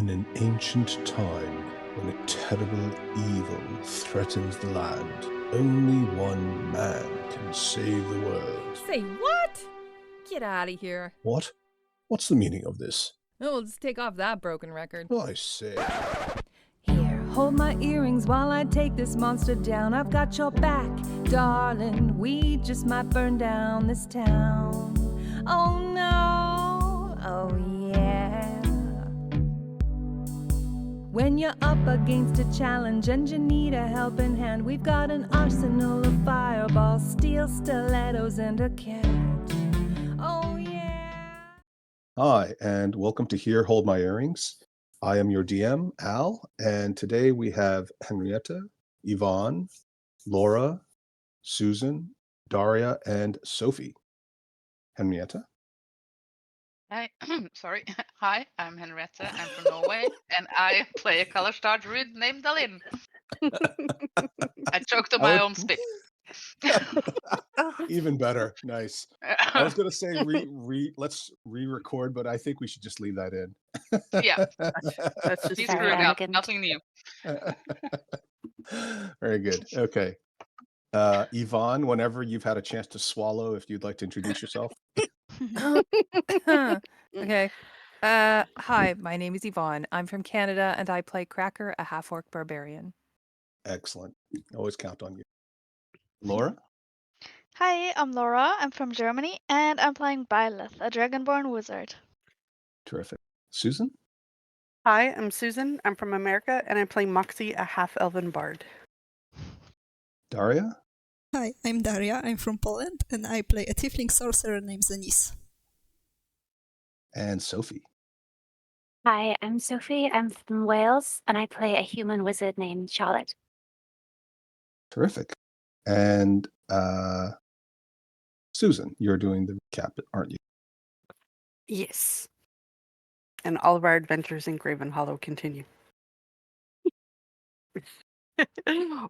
In an ancient time, when a terrible evil threatens the land, only one man can save the world. Say what? Get out of here. What? What's the meaning of this? Oh, let's take off that broken record. I say. Here, hold my earrings while I take this monster down. I've got your back, darling. We just might burn down this town. Oh no, oh yeah. When you're up against a challenge and you need a helping hand, we've got an arsenal of fireballs, steel stilettos, and a catch. Oh yeah. Hi, and welcome to Here Hold My Earrings. I am your DM, Al, and today we have Henrietta, Yvonne, Laura, Susan, Daria, and Sophie. Henrietta? Hi, sorry. Hi, I'm Henrietta. I'm from Norway, and I play a color-star druid named Dalin. I choked on my own spit. Even better. Nice. I was going to say let's re-record, but I think we should just leave that in. Yeah, That's just he's very screwing up. arrogant. Nothing new. Very good. Okay. Yvonne, whenever you've had a chance to swallow, if you'd like to introduce yourself. Okay. Hi, my name is Yvonne. I'm from Canada and I play Cracker, a half-orc barbarian. Excellent. Always count on you. Laura? Hi, I'm Laura. I'm from Germany, and I'm playing Byleth, a Dragonborn wizard. Terrific. Susan? Hi, I'm Susan. I'm from America, and I play Moxie, a half-elven bard. Daria? Hi, I'm Daria. I'm from Poland, and I play a tiefling sorcerer named Zenis. And Sophie? Hi, I'm Sophie. I'm from Wales, and I play a human wizard named Charlotte. Terrific. And Susan, you're doing the recap, aren't you? Yes. And all of our adventures in Graven Hollow continue.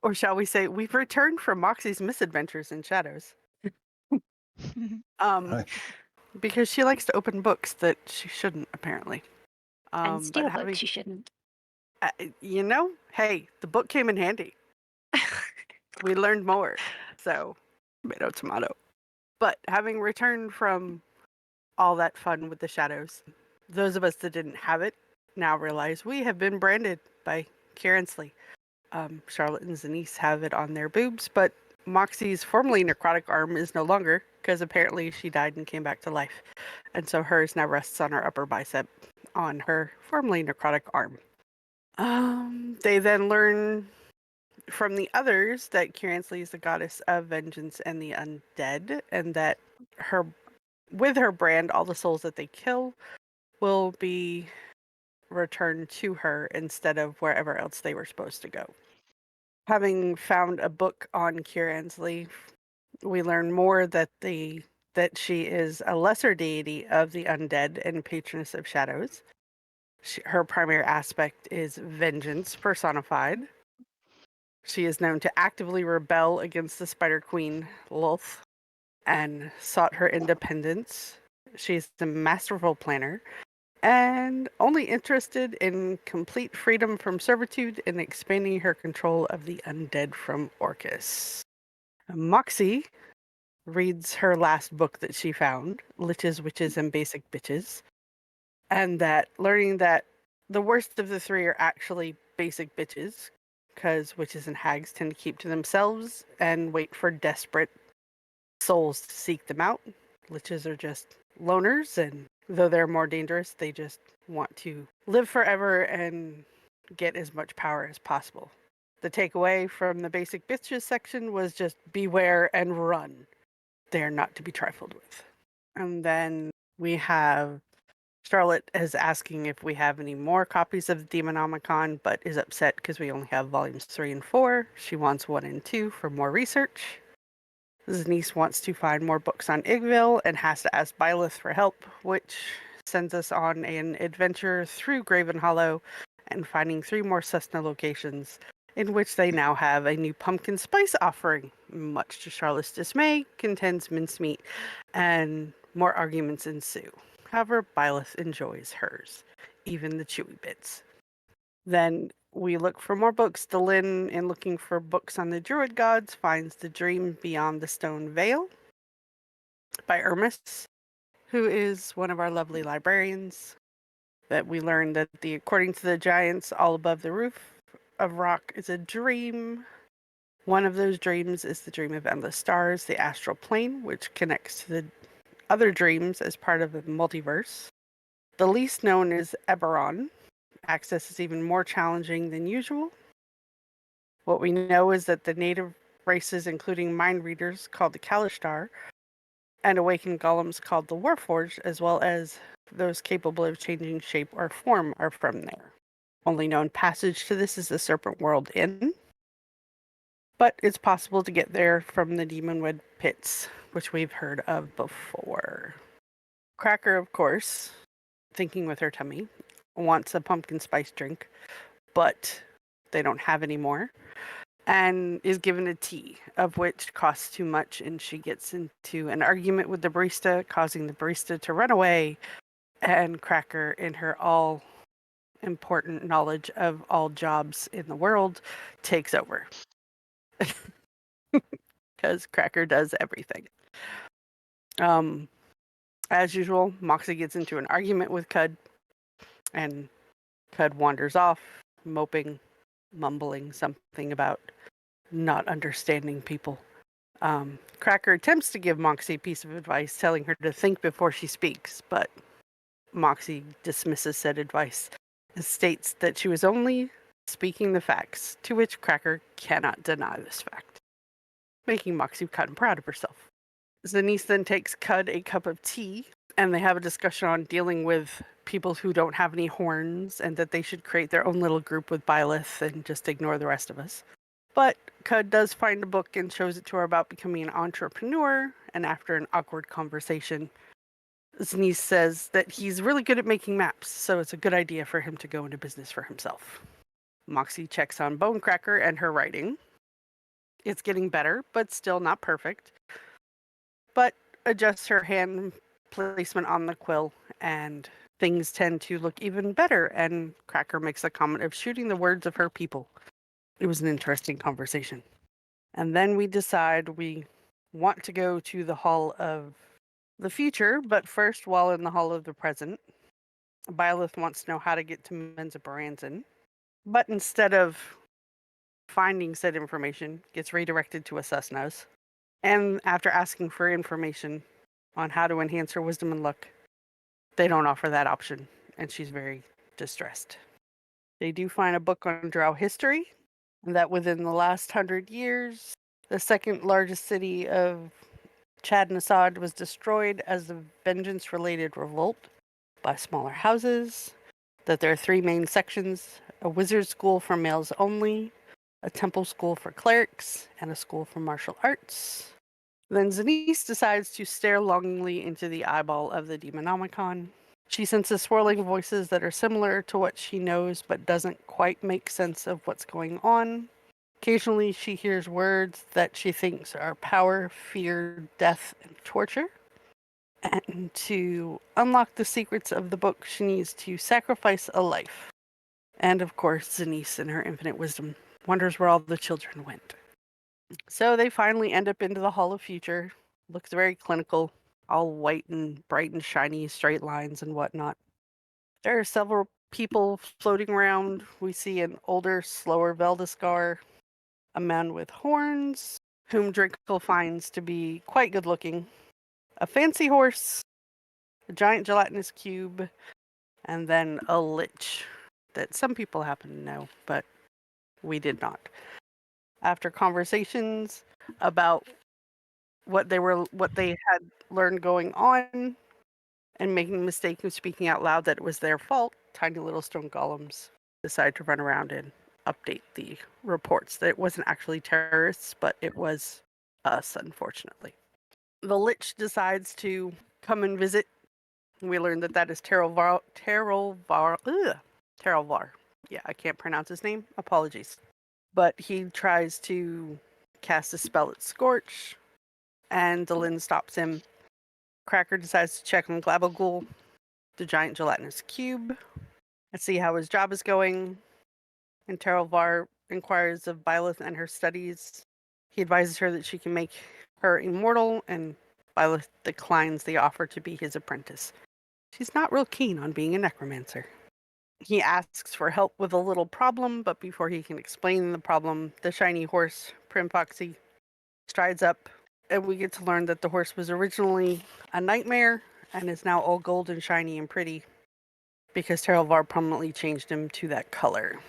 Or shall we say, we've returned from Moxie's misadventures in Shadows. Right. Because she likes to open books that she shouldn't, apparently. And but steal having- books you shouldn't. Hey, the book came in handy. We learned more. So, tomato, tomato. But having returned from all that fun with the Shadows, those of us that didn't have it now realize we have been branded by Kieransley. Charlotte and Zenis have it on their boobs, but Moxie's formerly necrotic arm is no longer, because apparently she died and came back to life. And so hers now rests on her upper bicep on her formerly necrotic arm. They then learn from the others that Kieransley is the goddess of vengeance and the undead, and that with her brand, all the souls that they kill will be returned to her instead of wherever else they were supposed to go. Having found a book on Kieransley, we learn more that she is a lesser deity of the undead and patroness of shadows. Her primary aspect is vengeance personified. She is known to actively rebel against the Spider Queen, Lolth, and sought her independence. She's a masterful planner and only interested in complete freedom from servitude and expanding her control of the undead from Orcus. Moxie reads her last book that she found, Liches, Witches, and Basic Bitches, and that learning that the worst of the three are actually basic bitches, because witches and hags tend to keep to themselves and wait for desperate souls to seek them out. Liches are just loners, and though they're more dangerous, they just want to live forever and get as much power as possible. The takeaway from the basic bitches section was just beware and run. They're not to be trifled with. And then we have Charlotte is asking if we have any more copies of the Demonomicon, but is upset because we only have volumes 3 and 4. She wants 1 and 2 for more research. Zenis wants to find more books on Igville and has to ask Byleth for help, which sends us on an adventure through Graven Hollow and finding 3 more Cessna locations, in which they now have a new pumpkin spice offering. Much to Charlotte's dismay, contains mincemeat, and more arguments ensue. However, Byleth enjoys hers. even the chewy bits. Then we look for more books. Delin, in looking for books on the druid gods, finds The Dream Beyond the Stone Veil by Ermis, who is one of our lovely librarians. That we learn that according to the giants all above the roof of rock is a dream. One of those dreams is the dream of endless stars, the astral plane, which connects to the other dreams as part of the multiverse. The least known is Eberron. Access is even more challenging than usual. What we know is that the native races, including mind readers called the Kalishtar, and awakened golems called the Warforged, as well as those capable of changing shape or form, are from there. Only known passage to this is the Serpent World Inn, but it's possible to get there from the Demonwood Pits, which we've heard of before. Cracker, of course, thinking with her tummy, wants a pumpkin spice drink, but they don't have any more, and is given a tea, of which costs too much, and she gets into an argument with the barista, causing the barista to run away, and Cracker, in her all-important knowledge of all jobs in the world, takes over. Because Cracker does everything. As usual, Moxie gets into an argument with Cud, and Cud wanders off, moping, mumbling something about not understanding people. Cracker attempts to give Moxie a piece of advice, telling her to think before she speaks, but Moxie dismisses said advice and states that she was only speaking the facts, to which Cracker cannot deny this fact, making Moxie kind of proud of herself. Zanice then takes Cud a cup of tea, and they have a discussion on dealing with people who don't have any horns, and that they should create their own little group with Byleth and just ignore the rest of us. But Cud does find a book and shows it to her about becoming an entrepreneur, and after an awkward conversation, Zanice says that he's really good at making maps, so it's a good idea for him to go into business for himself. Moxie checks on Bonecracker and her writing. It's getting better, but still not perfect. But adjusts her hand placement on the quill, and things tend to look even better, and Cracker makes a comment of shooting the words of her people. It was an interesting conversation. And then we decide we want to go to the Hall of the Future, but first, while in the Hall of the Present, Byleth wants to know how to get to Menza Baranzan, but instead of finding said information, gets redirected to a Susnaz. And after asking for information on how to enhance her wisdom and luck, they don't offer that option, and she's very distressed. They do find a book on Drow history, and that within the last 100 years, the second largest city of Chad Nassad was destroyed as a vengeance-related revolt by smaller houses, that there are 3 main sections: a wizard school for males only, a temple school for clerics, and a school for martial arts. Then Zanice decides to stare longingly into the eyeball of the Demonomicon. She senses swirling voices that are similar to what she knows, but doesn't quite make sense of what's going on. Occasionally, she hears words that she thinks are power, fear, death, and torture. And to unlock the secrets of the book, she needs to sacrifice a life. And of course, Zanice, in her infinite wisdom, wonders where all the children went. So they finally end up into the Hall of Future. Looks very clinical, all white and bright and shiny, straight lines and whatnot. There are several people floating around. We see an older, slower Veldiscar, a man with horns, whom Drinkle finds to be quite good looking, a fancy horse, a giant gelatinous cube, and then a lich that some people happen to know, but we did not. After conversations about what they had learned going on, and making the mistake of speaking out loud that it was their fault, tiny little stone golems decide to run around and update the reports that it wasn't actually terrorists, but it was us, unfortunately. The Lich decides to come and visit. We learned that that is Terrelvar. Yeah, I can't pronounce his name. Apologies. But he tries to cast a spell at Scorch, and Delin stops him. Cracker decides to check on Glabogul, the giant gelatinous cube. and see how his job is going. And Teralvar inquires of Byleth and her studies. He advises her that she can make her immortal, and Byleth declines the offer to be his apprentice. She's not real keen on being a necromancer. He asks for help with a little problem, but before he can explain the problem, the shiny horse, Primpoxy, strides up, and we get to learn that the horse was originally a nightmare and is now all gold and shiny and pretty because Teralvar permanently changed him to that color.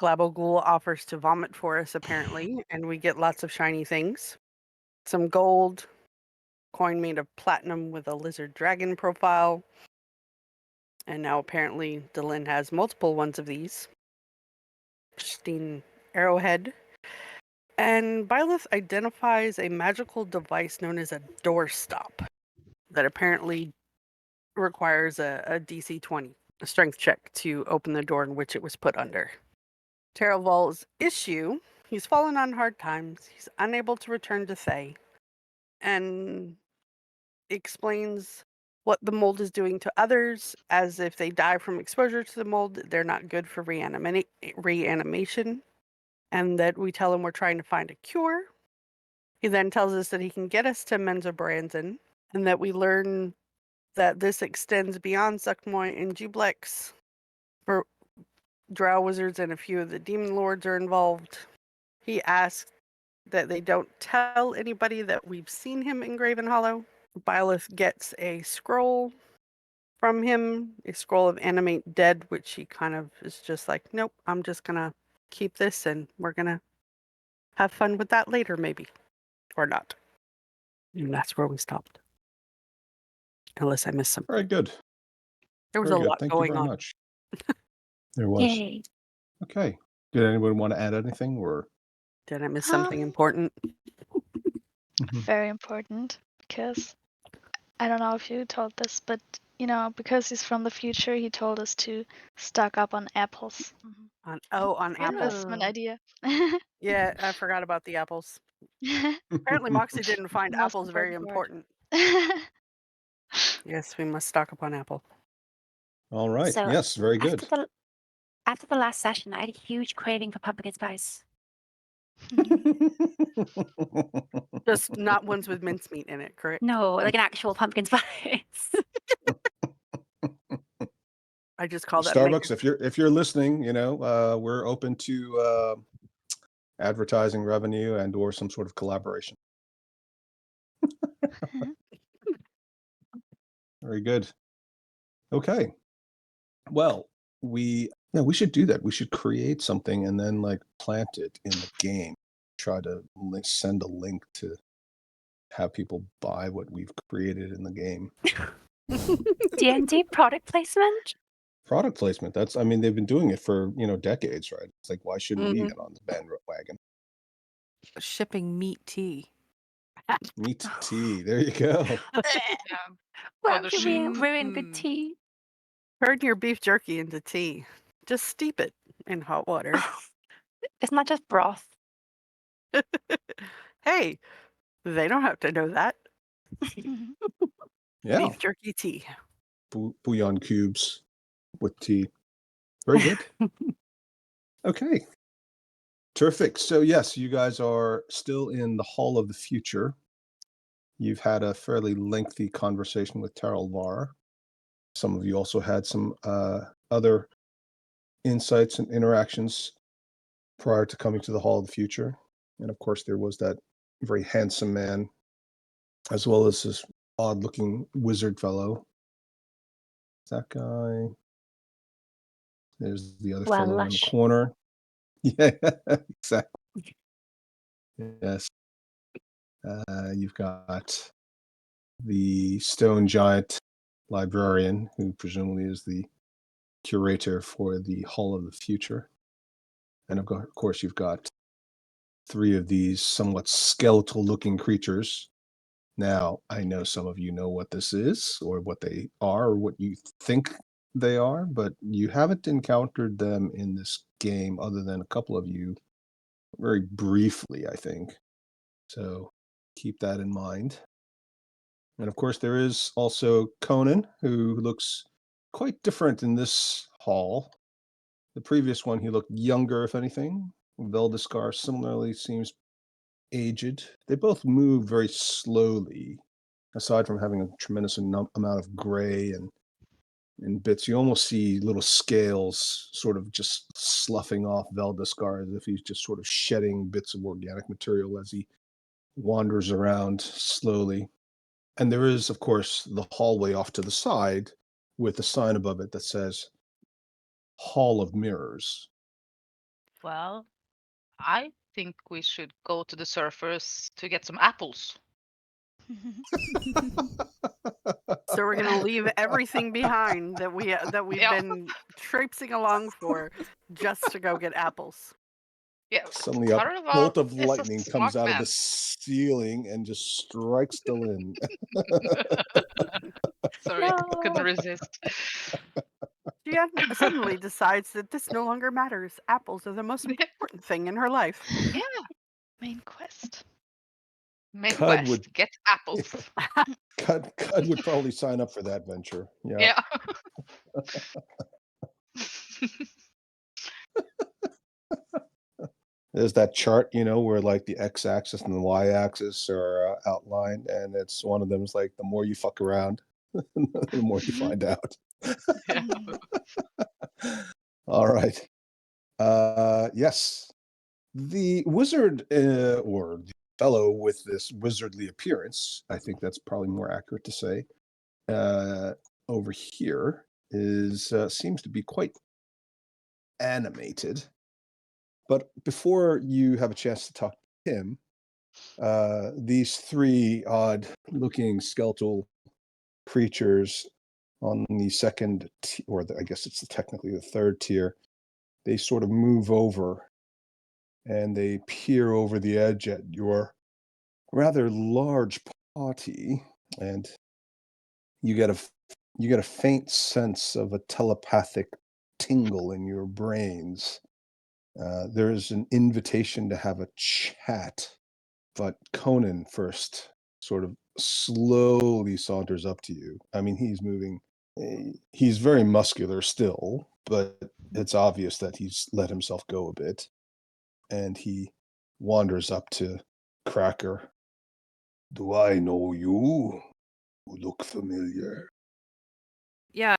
Glabogul offers to vomit for us, apparently, and we get lots of shiny things. Some gold, coin made of platinum with a lizard dragon profile. And now apparently Delin has multiple ones of these. Pristine arrowhead. And Byleth identifies a magical device known as a doorstop that apparently requires a DC 20, a strength check to open the door in which it was put under. Terravol's issue, he's fallen on hard times. He's unable to return to Thay, and explains what the mold is doing to others, as if they die from exposure to the mold, they're not good for reanimation, and that we tell him we're trying to find a cure. He then tells us that he can get us to Menzoberranzan, and that we learn that this extends beyond Zuckmoy and Jublex. For Drow wizards and a few of the demon lords are involved. He asks that they don't tell anybody that we've seen him in Graven Hollow. Byleth gets a scroll from him, a scroll of Animate Dead, which he kind of is just like, nope, I'm just gonna keep this and we're gonna have fun with that later, maybe. Or not. And that's where we stopped. Unless I missed something. Very good. There was Very a good. lot Thank you going very on. much. There was. Yay. Okay. Did anyone want to add anything or? Did I miss something Um, important? Mhm. Very important because I don't know if you told this, but because he's from the future, he told us to stock up on apples. On An apples. investment Oh. idea. Yeah, I forgot about the apples. Apparently Moxie didn't find Most apples very important important. Yes, we must stock up on apple. All right. So Yes, very good. after the last session, I had a huge craving for pumpkin spice. Just not ones with mincemeat in it, correct? No, like an actual pumpkin spice. I just call that Starbucks, mayor. if you're listening, we're open to advertising revenue and or some sort of collaboration. Very good. Okay. Well, we should do that. We should create something and then like plant it in the game. Try to send a link to have people buy what we've created in the game. D&D product placement? Product placement. They've been doing it for, decades, right? It's like, why shouldn't we Mhm. get on the bandwagon? Shipping meat tea. Meat tea. There you go. Yeah. Why the should we sheep. ruin good tea? Turn your beef jerky into tea. Just steep it in hot water. It's not just broth. Hey, they don't have to know that. Yeah. Beef jerky tea. Bouillon cubes with tea. Very good. Okay. Terrific. So yes, you guys are still in the Hall of the Future. You've had a fairly lengthy conversation with Teralvar. Some of you also had some other insights and interactions prior to coming to the Hall of the Future. And of course, there was that very handsome man, as well as this odd-looking wizard fellow. That guy. There's the other Well, fellow in the lush. corner. Yeah, exactly. Yes. You've got the stone giant librarian, who presumably is the curator for the Hall of the Future. And of course, you've got three of these somewhat skeletal looking creatures. Now, I know some of you know what this is, or what they are, or what you think they are, but you haven't encountered them in this game other than a couple of you very briefly, I think. So keep that in mind. And of course, there is also Conan, who looks quite different in this hall The previous one, he looked younger, if anything. Veldiscar similarly seems aged. They both move very slowly, aside from having a tremendous amount of gray and bits. You almost see little scales sort of just sloughing off Veldiscar as if he's just sort of shedding bits of organic material as he wanders around slowly. And there is, of course, the hallway off to the side with a sign above it that says Hall of Mirrors. Well, I think we should go to the surface to get some apples. So we're gonna leave everything behind that we've Yeah. been traipsing along for just to go get apples. Yeah. Suddenly, a Karva bolt of is a lightning comes smart out of man. the ceiling and just strikes Delin. Sorry, couldn't No. resist. She suddenly decides that this no longer matters. Apples are the most important thing in her life. Yeah. Main quest. Main Cud quest, would- get apples. Cud would probably sign up for that venture. Yeah. Yeah. There's that chart, where like the x-axis and the y-axis are outlined, and it's one of them is like the more you fuck around, the more you find out. Yeah. All right. Yes. The wizard or the fellow with this wizardly appearance, I think that's probably more accurate to say, over here is seems to be quite animated. But before you have a chance to talk to him, these three odd-looking skeletal creatures on the second, I guess it's technically the third tier, they sort of move over and they peer over the edge at your rather large party, and you get a faint sense of a telepathic tingle in your brains. There is an invitation to have a chat, but Conan first sort of slowly saunters up to you. I mean, he's moving. He's very muscular still, but it's obvious that he's let himself go a bit. And he wanders up to Cracker. Do I know you? You look familiar. Yeah,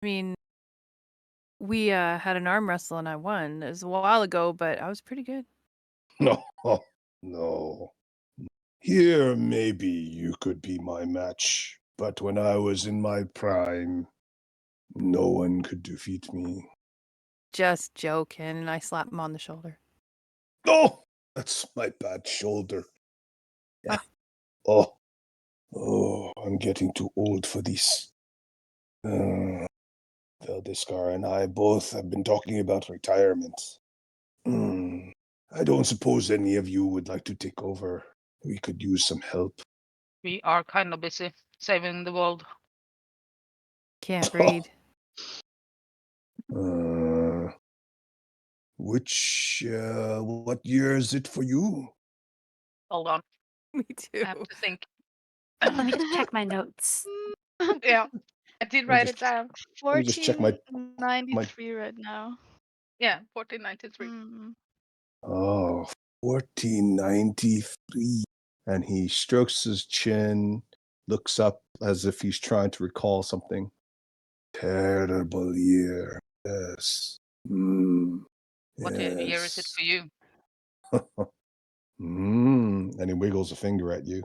I mean, we had an arm wrestle and I won. It was a while ago, but I was pretty good. No, no. Here, maybe you could be my match, but when I was in my prime, no one could defeat me. Just joking, and I slapped him on the shoulder. Oh, that's my bad shoulder. Yeah. Oh, I'm getting too old for this. Veldiscar and I both have been talking about retirement. I don't suppose any of you would like to take over. We could use some help. We are kind of busy saving the world. Can't read. What year is it for you? Hold on. Me too. I have to think. Let me just check my notes. Yeah. I did me write just- it down. Let me just check my 1493 right now. Yeah, 1493. Mm. Oh, 1493. And he strokes his chin, looks up as if he's trying to recall something. Terrible year. Yes. What year is it for you? And he wiggles a finger at you.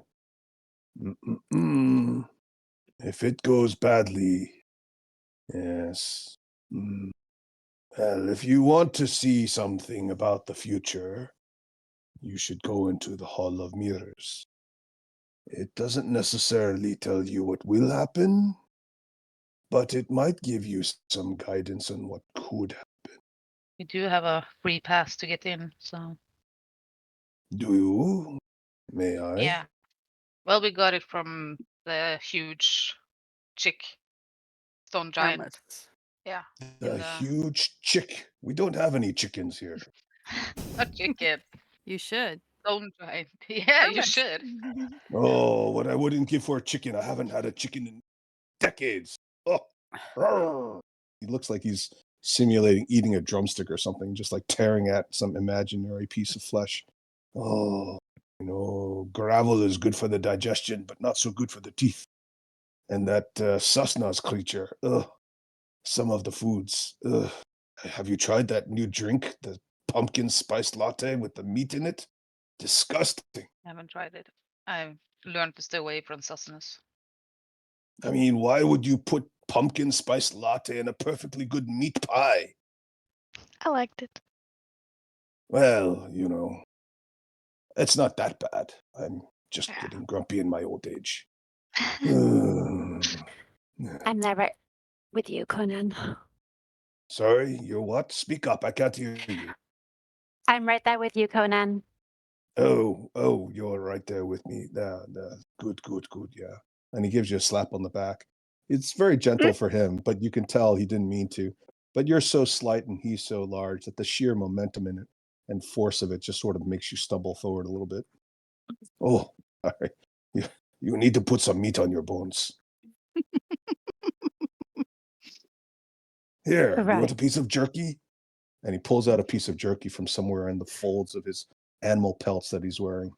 If it goes badly, yes. Well, if you want to see something about the future, you should go into the Hall of Mirrors. It doesn't necessarily tell you what will happen, but it might give you some guidance on what could happen. We do have a free pass to get in, so Do you? May I? yeah. Well, we got it from the huge chick stone giant. Hermits. Yeah, The in the- huge chick. We don't have any chickens here. a chicken You should. stone giant. Yeah, you Hermits. should. Oh, what I wouldn't give for a chicken. I haven't had a chicken in decades. Oh, rawr. He looks like he's simulating eating a drumstick or something, just like tearing at some imaginary piece of flesh. Oh, gravel is good for the digestion, but not so good for the teeth. And that Susnas creature, some of the foods. Have you tried that new drink, the pumpkin spice latte with the meat in it? Disgusting. I haven't tried it. I've learned to stay away from sustenance. I mean, why would you put pumpkin spice latte in a perfectly good meat pie? I liked it. Well, it's not that bad. I'm just Yeah. getting grumpy in my old age. Uh, I'm never with you, Conan. Sorry, you're what? Speak up. I can't hear you. I'm right there with you, Conan. Oh, you're right there with me. Good, yeah. And he gives you a slap on the back. It's very gentle for him, but you can tell he didn't mean to. But you're so slight and he's so large that the sheer momentum in it and force of it just sort of makes you stumble forward a little bit. Oh, all right. You need to put some meat on your bones. Here, you want Right. a piece of jerky? And he pulls out a piece of jerky from somewhere in the folds of his animal pelts that he's wearing.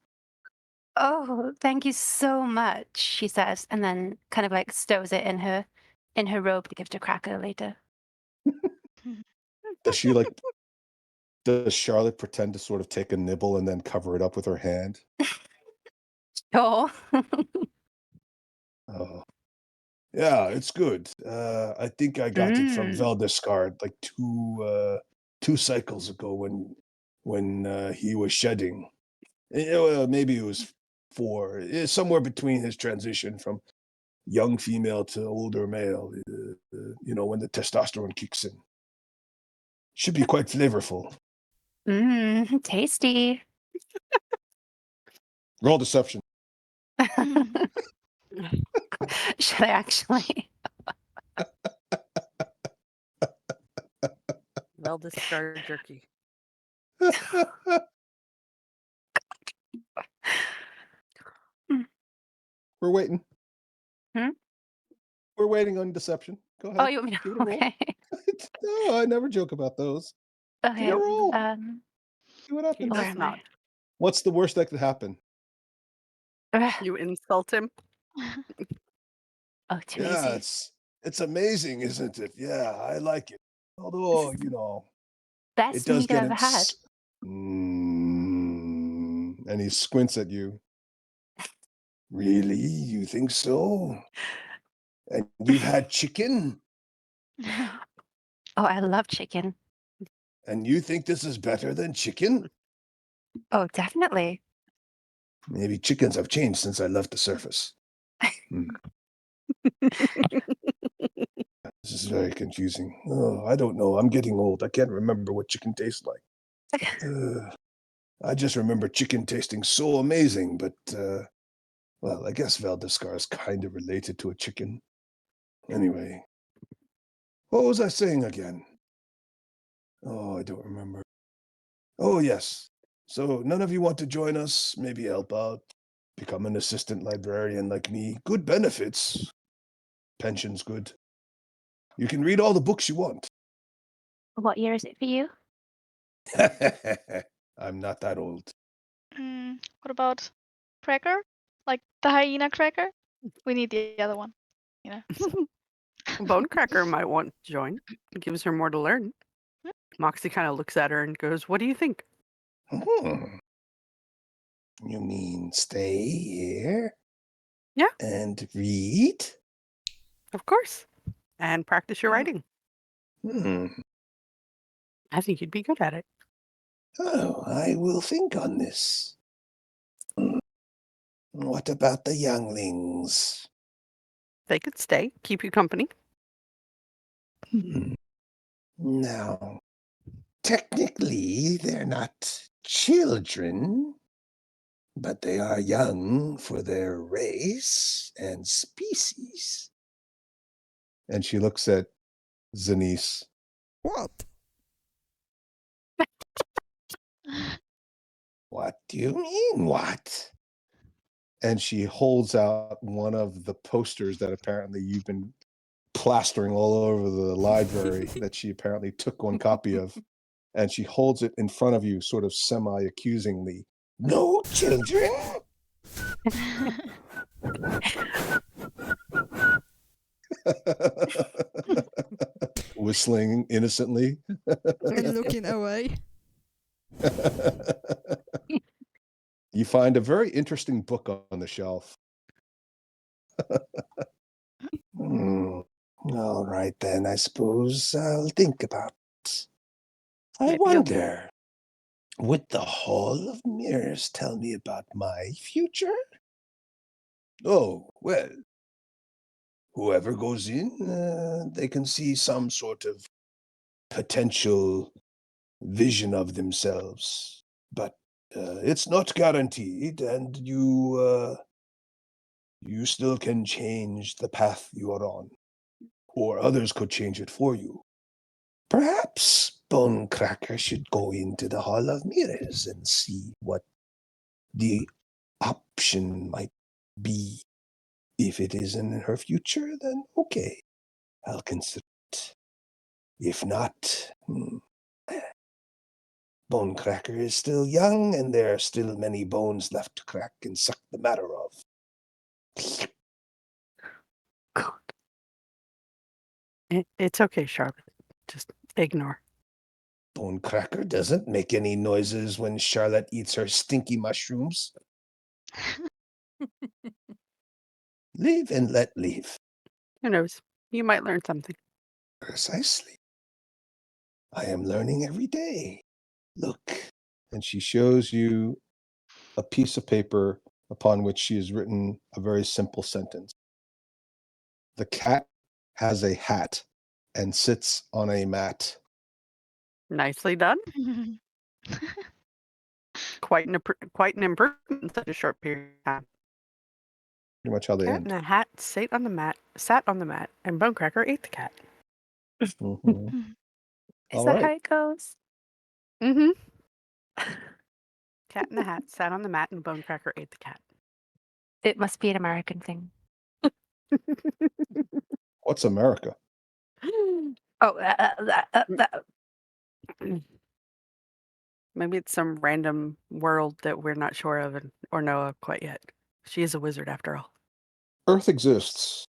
Oh, thank you so much, she says, and then kind of like stows it in her robe to give to Cracker later. Does Charlotte pretend to sort of take a nibble and then cover it up with her hand? Oh. Oh, yeah, it's good. I think I got it from Veldescard like two cycles ago when he was shedding. Well, maybe it was 4. Somewhere between his transition from young female to older male. When the testosterone kicks in. Should be quite flavorful. Tasty. Roll deception. Should I actually? Well discarded jerky. We're waiting. Hmm? We're waiting on deception. Go ahead. Oh, you want me Give to? it a roll. Okay. No, I never joke about those. Okay. Give it a roll. See what He happens. Where does am not. What's the worst that could happen? I? You insult him. Oh, too Yeah, easy. it's amazing, isn't it? Yeah, I like it. Although, it Best does meat I've get ever had. And he squints at you. Really? You think so? And you've had chicken? Oh, I love chicken. And you think this is better than chicken? Oh, definitely. Maybe chickens have changed since I left the surface. This is very confusing. Oh, I don't know. I'm getting old. I can't remember what chicken tastes like. I just remember chicken tasting so amazing, but, well, I guess Valdescar is kind of related to a chicken. Anyway, what was I saying again? Oh, I don't remember. Oh, yes. So none of you want to join us, maybe help out, become an assistant librarian like me. Good benefits. Pension's good. You can read all the books you want. What year is it for you? I'm not that old. What about Cracker? Like the hyena Cracker? We need the other one. Bone Cracker might want to join. It gives her more to learn. Moxie kind of looks at her and goes, "What do you think?" You mean stay here? Yeah. And read? Of course. And practice your writing. Hmm. I think you'd be good at it. Oh, I will think on this. What about the younglings? They could stay, keep you company. Now, technically, they're not children, but they are young for their race and species. And she looks at Zanice. What? What do you mean, what? And she holds out one of the posters that apparently you've been plastering all over the library that she apparently took one copy of, and she holds it in front of you, sort of semi-accusingly. No children? Whistling innocently. And looking away. You find a very interesting book on the shelf. All right, then, I suppose I'll think about it. I Maybe you'll- wonder, would the Hall of Mirrors tell me about my future? Oh, well, whoever goes in, they can see some sort of potential vision of themselves, but it's not guaranteed, and you still can change the path you are on, or others could change it for you. Perhaps Bonecracker should go into the Hall of Mirrors and see what the option might be. If it is in her future, then okay, I'll consider it. If not, Bonecracker is still young, and there are still many bones left to crack and suck the matter of. It's okay, Charlotte. Just ignore. Bonecracker doesn't make any noises when Charlotte eats her stinky mushrooms. Live and let live. Who knows? You might learn something. Precisely. I am learning every day. Look. And she shows you a piece of paper upon which she has written a very simple sentence. The cat has a hat and sits on a mat. Nicely done. Quite an improvement in such a short period of time. Pretty much how they Cat end. in a hat sat on the mat, and Bonecracker ate the cat. Mhm. Is All that right. how it goes? Mm-hmm. Cat in the hat sat on the mat, and Bonecracker ate the cat. It must be an American thing. What's America? Oh, Maybe it's some random world that we're not sure of or know of quite yet. She is a wizard after all. Earth exists.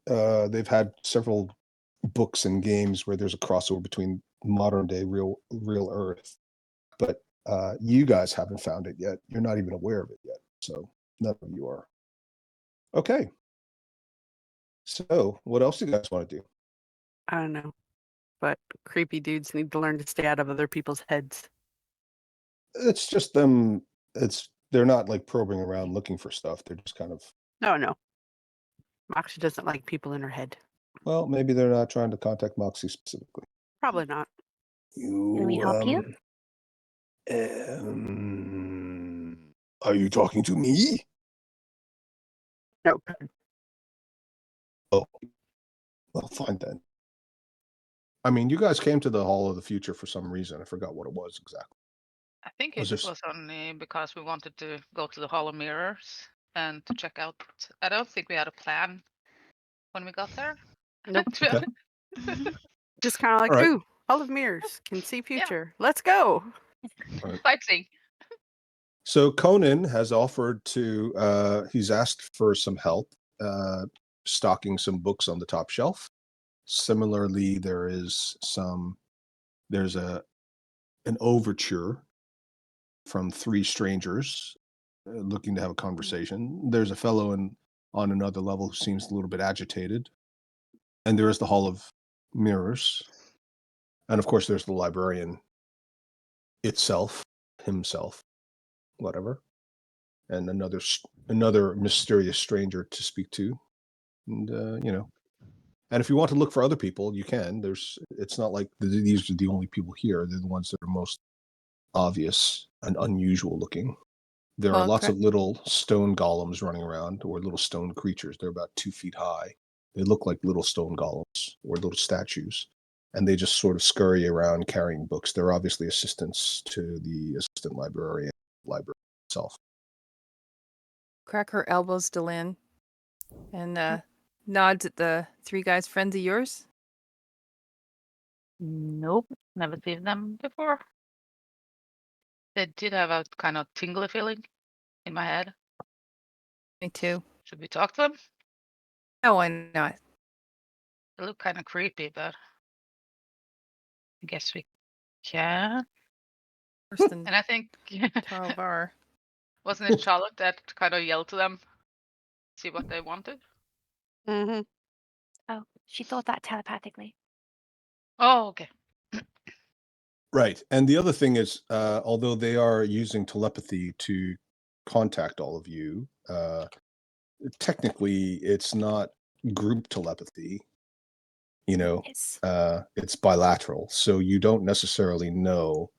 They've had several books and games where there's a crossover between modern day real Earth, but you guys haven't found it yet. You're not even aware of it yet, so none of you are. Okay. So, what else do you guys want to do? I don't know. But creepy dudes need to learn to stay out of other people's heads. It's just them. They're not like probing around looking for stuff. They're just kind of. No. Moxie doesn't like people in her head. Well, maybe they're not trying to contact Moxie specifically. Probably not. Can we help you? Are you talking to me? No. Oh, well, fine then. I mean, you guys came to the Hall of the Future for some reason. I forgot what it was exactly. I think Was it there was only because we wanted to go to the Hall of Mirrors and to check out. I don't think we had a plan when we got there. Nope. To be Okay. honest. Just kind of like, All right. ooh, Hall of Mirrors can see future. Let's go. Sightseeing. So Conan has offered to. He's asked for some help stocking some books on the top shelf. Similarly, there's an overture from three strangers looking to have a conversation. There's a fellow on another level who seems a little bit agitated, and there is the Hall of Mirrors, and of course there's the librarian himself, whatever, and another mysterious stranger to speak to, and and if you want to look for other people, you can. It's not like these are the only people here. They're the ones that are most obvious and unusual looking. There are Well, lots correct. of little stone golems running around, or little stone creatures. They're about 2 feet high. They look like little stone golems or little statues, and they just sort of scurry around carrying books. They're obviously assistants to the assistant librarian itself. Cracker elbows Delin and nods at the three guys, friends of yours. Nope, never seen them before. They did have a kind of tingly feeling in my head. Me too. Should we talk to them? Oh, why not? They look kind of creepy, but I guess we can. Worse than And I think Tarvar. wasn't it Charlotte that kind of yelled to them, see what they wanted? Mm-hmm. Oh, she thought that telepathically. Oh, okay. Right. And the other thing is, although they are using telepathy to contact all of you, technically it's not group telepathy. You know, It's it's bilateral. So you don't necessarily know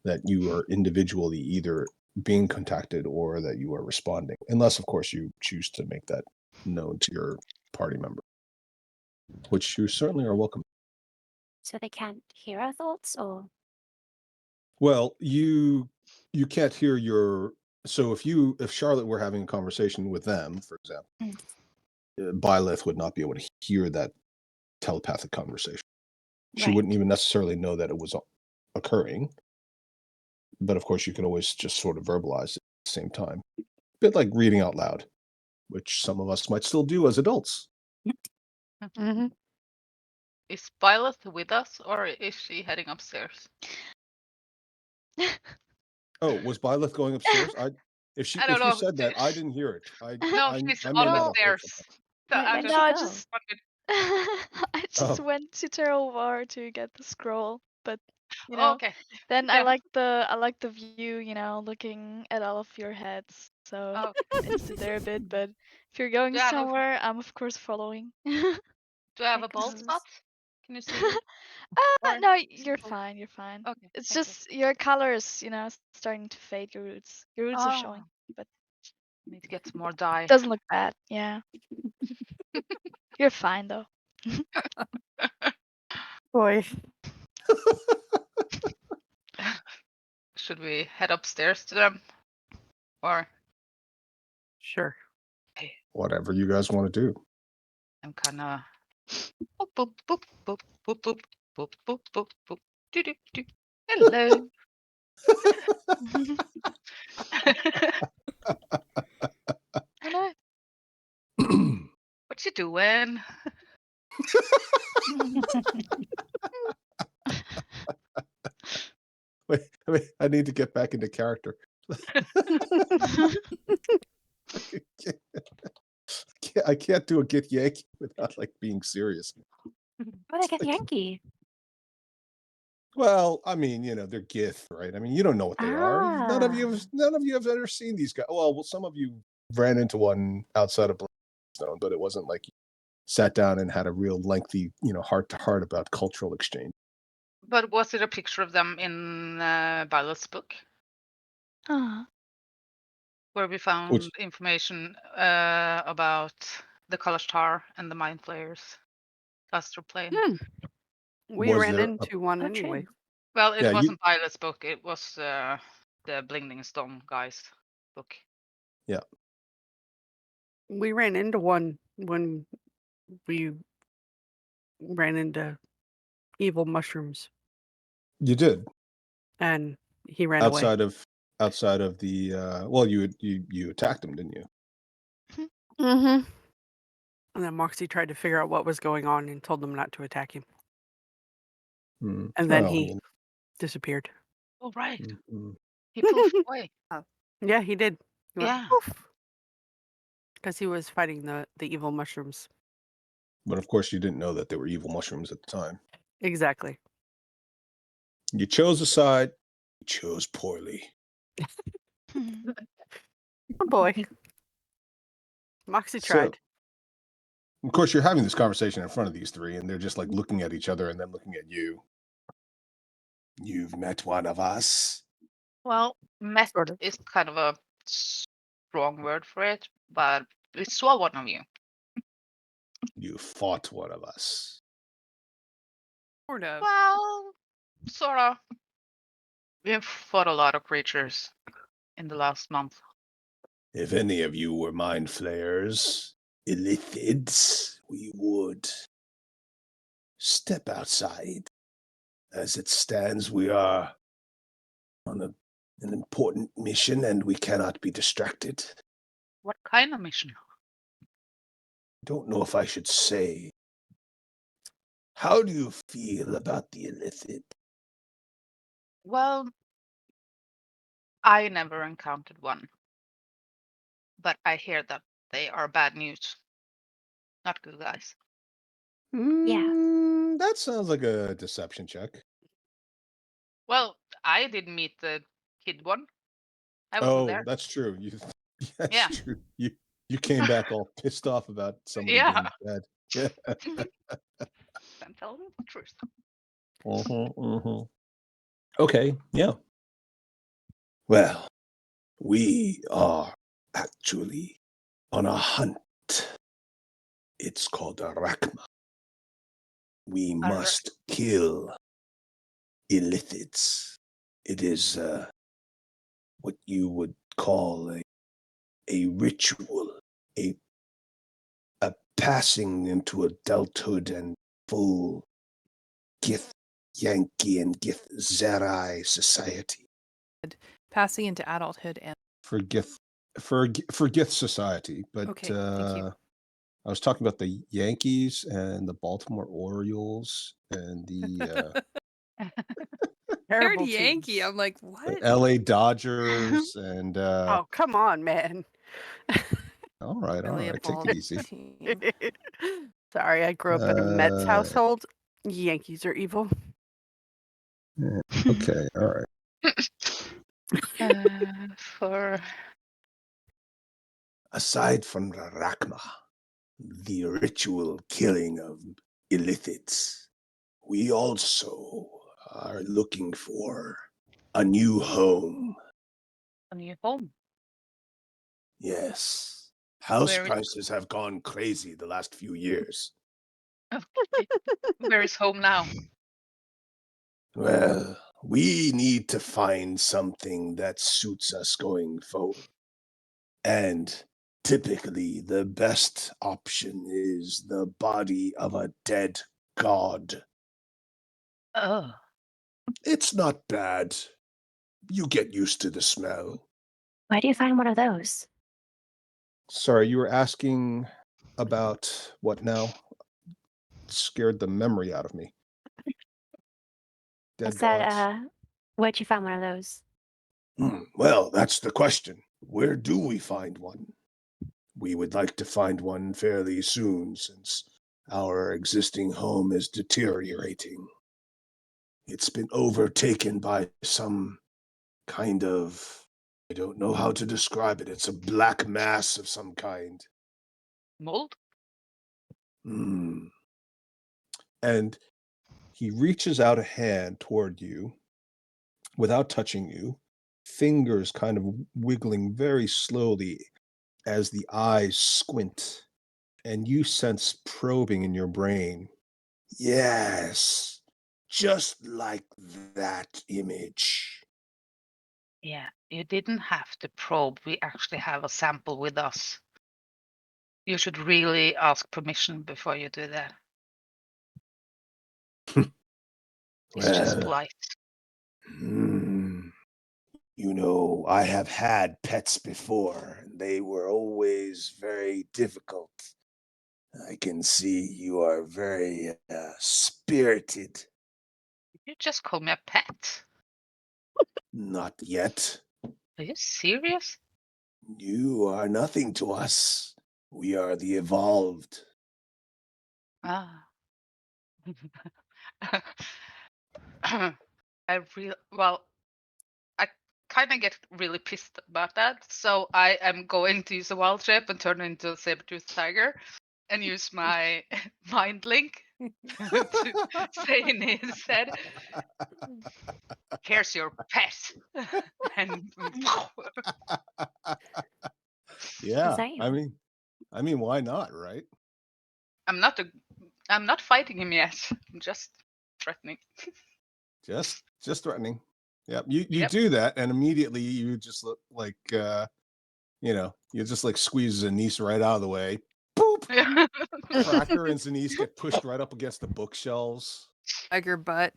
that you are individually either being contacted or that you are responding, unless, of course, you choose to make that known to your party member, which you certainly are welcome. so they can't hear our thoughts, or Well, you can't hear your so if Charlotte were having a conversation with them, for example, Byleth would not be able to hear that telepathic conversation. She Right. wouldn't even necessarily know that it was occurring. But of course, you can always just sort of verbalize it at the same time. A bit like reading out loud, which some of us might still do as adults. Mm-hmm. Is Violet with us, or is she heading upstairs? Oh, was Byleth going upstairs? If I don't you know. said that, I didn't hear it. No, I she's may on not the have heard stairs. something. So Wait, I where'd just she No, I go? just wondered. I just Oh. went to Terrelvar to get the scroll, but you Oh, know, okay. then I Yeah. like the view, you know, looking at all of your heads. So Oh, I stood there a bit, but if you're going Do I have a- somewhere, I'm of course following. do I have a bald Excellent. spot? Can you see me? Or- No, you're fine. You're fine. Okay. It's thank you. just your colors, you know, starting to fade. Your roots are showing, Oh, but need to get some more dye. it doesn't look bad. Yeah, you're fine though. Boy. Should we head upstairs to them? Or Sure. Whatever you guys want to do. I'm kind of boop boop boop boop boop boop boop boop boop boop doo doo doo. Hello. Hello. What you doing? Wait, I need to get back into character. I can't do a Get Yankee without like being serious. Oh, they get Yankee. Well, I mean, you know, they're Gith, right? I mean, you don't know what they are. None of you have ever seen these guys. Well, some of you ran into one outside of Blackstone, but it wasn't like you sat down and had a real lengthy, you know, heart to heart about cultural exchange. But was it a picture of them in Violet's book Aw. where we found information about the Kalashtar and the Mind Flayers astral plane? We Was ran there a- into one Oh, anyway. true. Well, it Yeah, you- wasn't Violet's book. It was the Blinging Stone guy's book. We ran into one when we ran into evil mushrooms, You did and he ran away. outside of the well, you attacked him, didn't you? Mm-hmm. And then Moxie tried to figure out what was going on and told them not to attack him. Mm. And then Well, he you know, disappeared. Oh, right. mm. He poofed away. Yeah, he did. Yeah. Because he was fighting the evil mushrooms. But of course, you didn't know that they were evil mushrooms at the time. Exactly. You chose a side. You chose poorly. Oh boy. Moxie So- tried. Of course, you're having this conversation in front of these three, and they're just like looking at each other and then looking at you. You've met one of us. Well, met Sort of. is kind of a strong word for it, but we saw one of you. You fought one of us. Sort of. Well, sort of. We have fought a lot of creatures in the last month. If any of you were mind flayers, illithids, we would step outside. As it stands, we are on an important mission and we cannot be distracted. What kind of mission? Don't know if I should say. How do you feel about the Illithid? Well, I never encountered one. But I hear that they are bad news. Not good guys. That sounds like a deception check. Well, I didn't meet the kid one. I wasn't Oh, there. that's true. That's Yeah. true. You came back all pissed off about somebody Yeah. being dead. Yeah. I'm telling the truth. Okay. Yeah. Well, we are actually on a hunt. It's called a Rakma. We must kill Illithids. It is what you would call a ritual, a passing into adulthood and full Gith Yankee and Gith Zerai society. Passing into adulthood and For Gith society, but Okay, thank you. I was talking about the Yankees and the Baltimore Orioles and the I Terrible heard Yankee. teams. I'm like, what? LA Dodgers and Oh, come on, man. all right, Really a take ball it easy. team. Sorry, I grew up in a Mets Uh, household. Yankees are evil. Okay, all right. For Aside from the Rakma, the ritual killing of Illithids, we also are looking for a new home. a new home. Yes. House Where is- prices have gone crazy the last few years. Where is home now? Well, we need to find something that suits us going forward. And typically, the best option is the body of a dead god. Oh. It's not bad. You get used to the smell. Where do you find one of those? Sorry, you were asking about what now? Scared the memory out of me. I Dead said, gods. where'd you find one of those? Well, that's the question. Where do we find one? We would like to find one fairly soon since our existing home is deteriorating. It's been overtaken by some kind of, I don't know how to describe it. It's a black mass of some kind. Mold? And he reaches out a hand toward you without touching you, fingers kind of wiggling very slowly as the eyes squint, and you sense probing in your brain. Yes, just like that image. Yeah, you didn't have to probe. We actually have a sample with us. You should really ask permission before you do that. It's just Well, polite. You know, I have had pets before, and they were always very difficult. I can see you are very spirited. You just call me a pet. Not yet. Are you serious? You are nothing to us. We are the evolved. Ah. Well, I kind of get really pissed about that. So I am going to use a wild shape and turn into a saber-toothed tiger and use my mind link to say in his head, "Here's your pet." And Yeah, Same. I mean, why not, right? I'm not fighting him yet. I'm just threatening. Just threatening. Yep. You Yep. do that, and immediately you just look like you just like squeeze Anise right out of the way. Boop. Cracker and Zenise get pushed right up against the bookshelves. Tiger butt.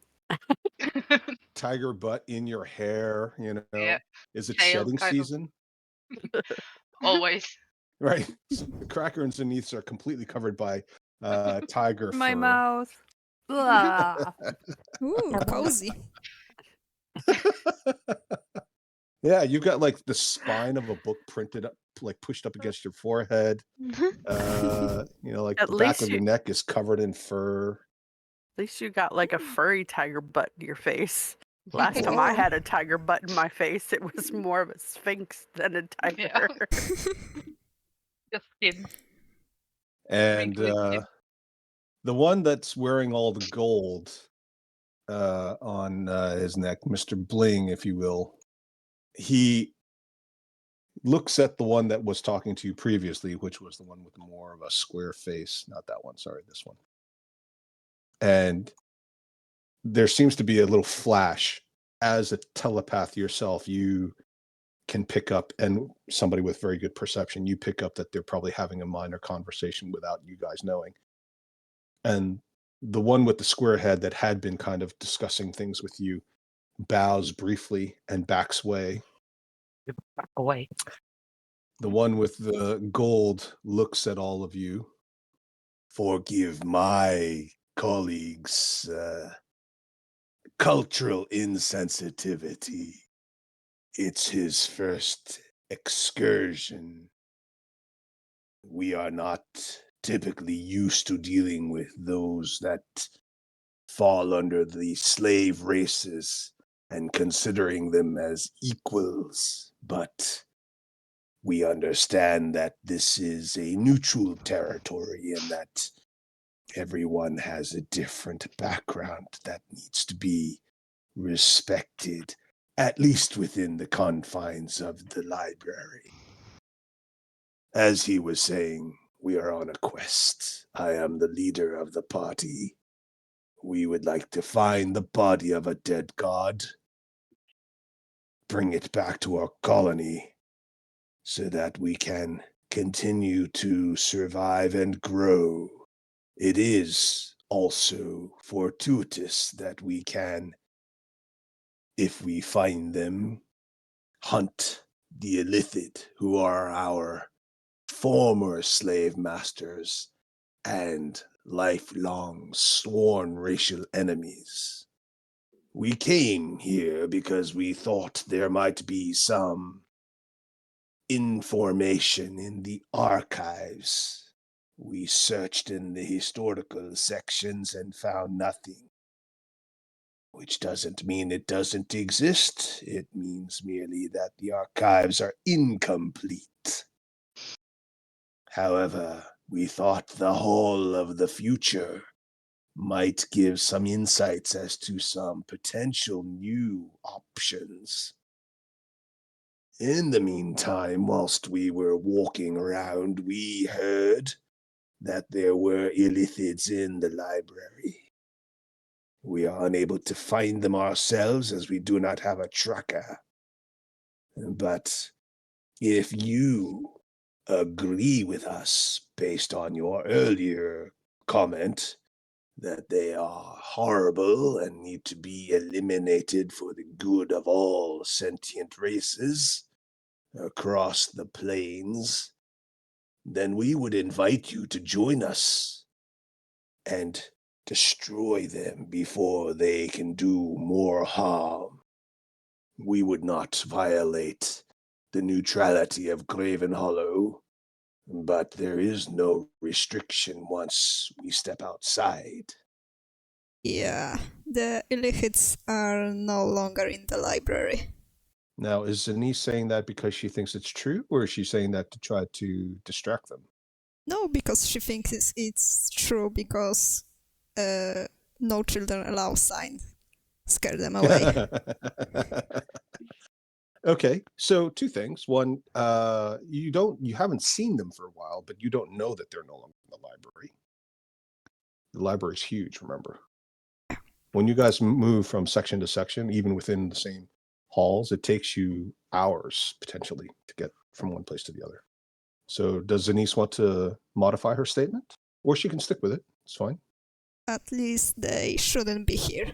Tiger butt in your hair, you know. Yeah. Is it Tail, shedding kind of. season? Always. Right. Cracker and Zenith are completely covered by tiger My fur. mouth. Blah. Ooh, cozy. Yeah, you've got like the spine of a book printed up, like pushed up against your forehead. You know, like At the back least of your you- neck is covered in fur. At least you got like a furry tiger butt in your face. Last time I Oh. had a tiger butt in my face, it was more of a sphinx than a tiger. Just skin. And Wrinkly skin. the one that's wearing all the gold on his neck, Mr. Bling, if you will, he looks at the one that was talking to you previously, which was the one with more of a square face. Not that one, sorry, this one. And there seems to be a little flash. As a telepath yourself, you can pick up, and somebody with very good perception, you pick up that they're probably having a minor conversation without you guys knowing. And the one with the square head that had been kind of discussing things with you bows briefly and backs away. Back away. The one with the gold looks at all of you. Forgive my colleagues' cultural insensitivity. It's his first excursion. We are not typically used to dealing with those that fall under the slave races and considering them as equals, but we understand that this is a neutral territory and that everyone has a different background that needs to be respected, at least within the confines of the library. As he was saying, we are on a quest. I am the leader of the party. We would like to find the body of a dead god, bring it back to our colony, so that we can continue to survive and grow. It is also fortuitous that we can, if we find them, hunt the Illithid, who are our former slave masters and lifelong sworn racial enemies. We came here because we thought there might be some information in the archives. We searched in the historical sections and found nothing. Which doesn't mean it doesn't exist. It means merely that the archives are incomplete. However, we thought the Hall of the Future might give some insights as to some potential new options. In the meantime, whilst we were walking around, we heard that there were Illithids in the library. We are unable to find them ourselves as we do not have a tracker. But if you agree with us based on your earlier comment that they are horrible and need to be eliminated for the good of all sentient races across the plains, then we would invite you to join us and destroy them before they can do more harm. We would not violate the neutrality of Graven Hollow, but there is no restriction once we step outside. Yeah, the Illithids are no longer in the library. Now, is Zenith saying that because she thinks it's true, or is she saying that to try to distract them? No, because she thinks it's true, because no children allowed sign. Scare them away. Okay, so two things. One, you haven't seen them for a while, but you don't know that they're no longer in the library. The library's huge, remember. When you guys move from section to section, even within the same halls, it takes you hours potentially to get from one place to the other. So does Denise want to modify her statement? Or she can stick with it. It's fine. At least they shouldn't be here.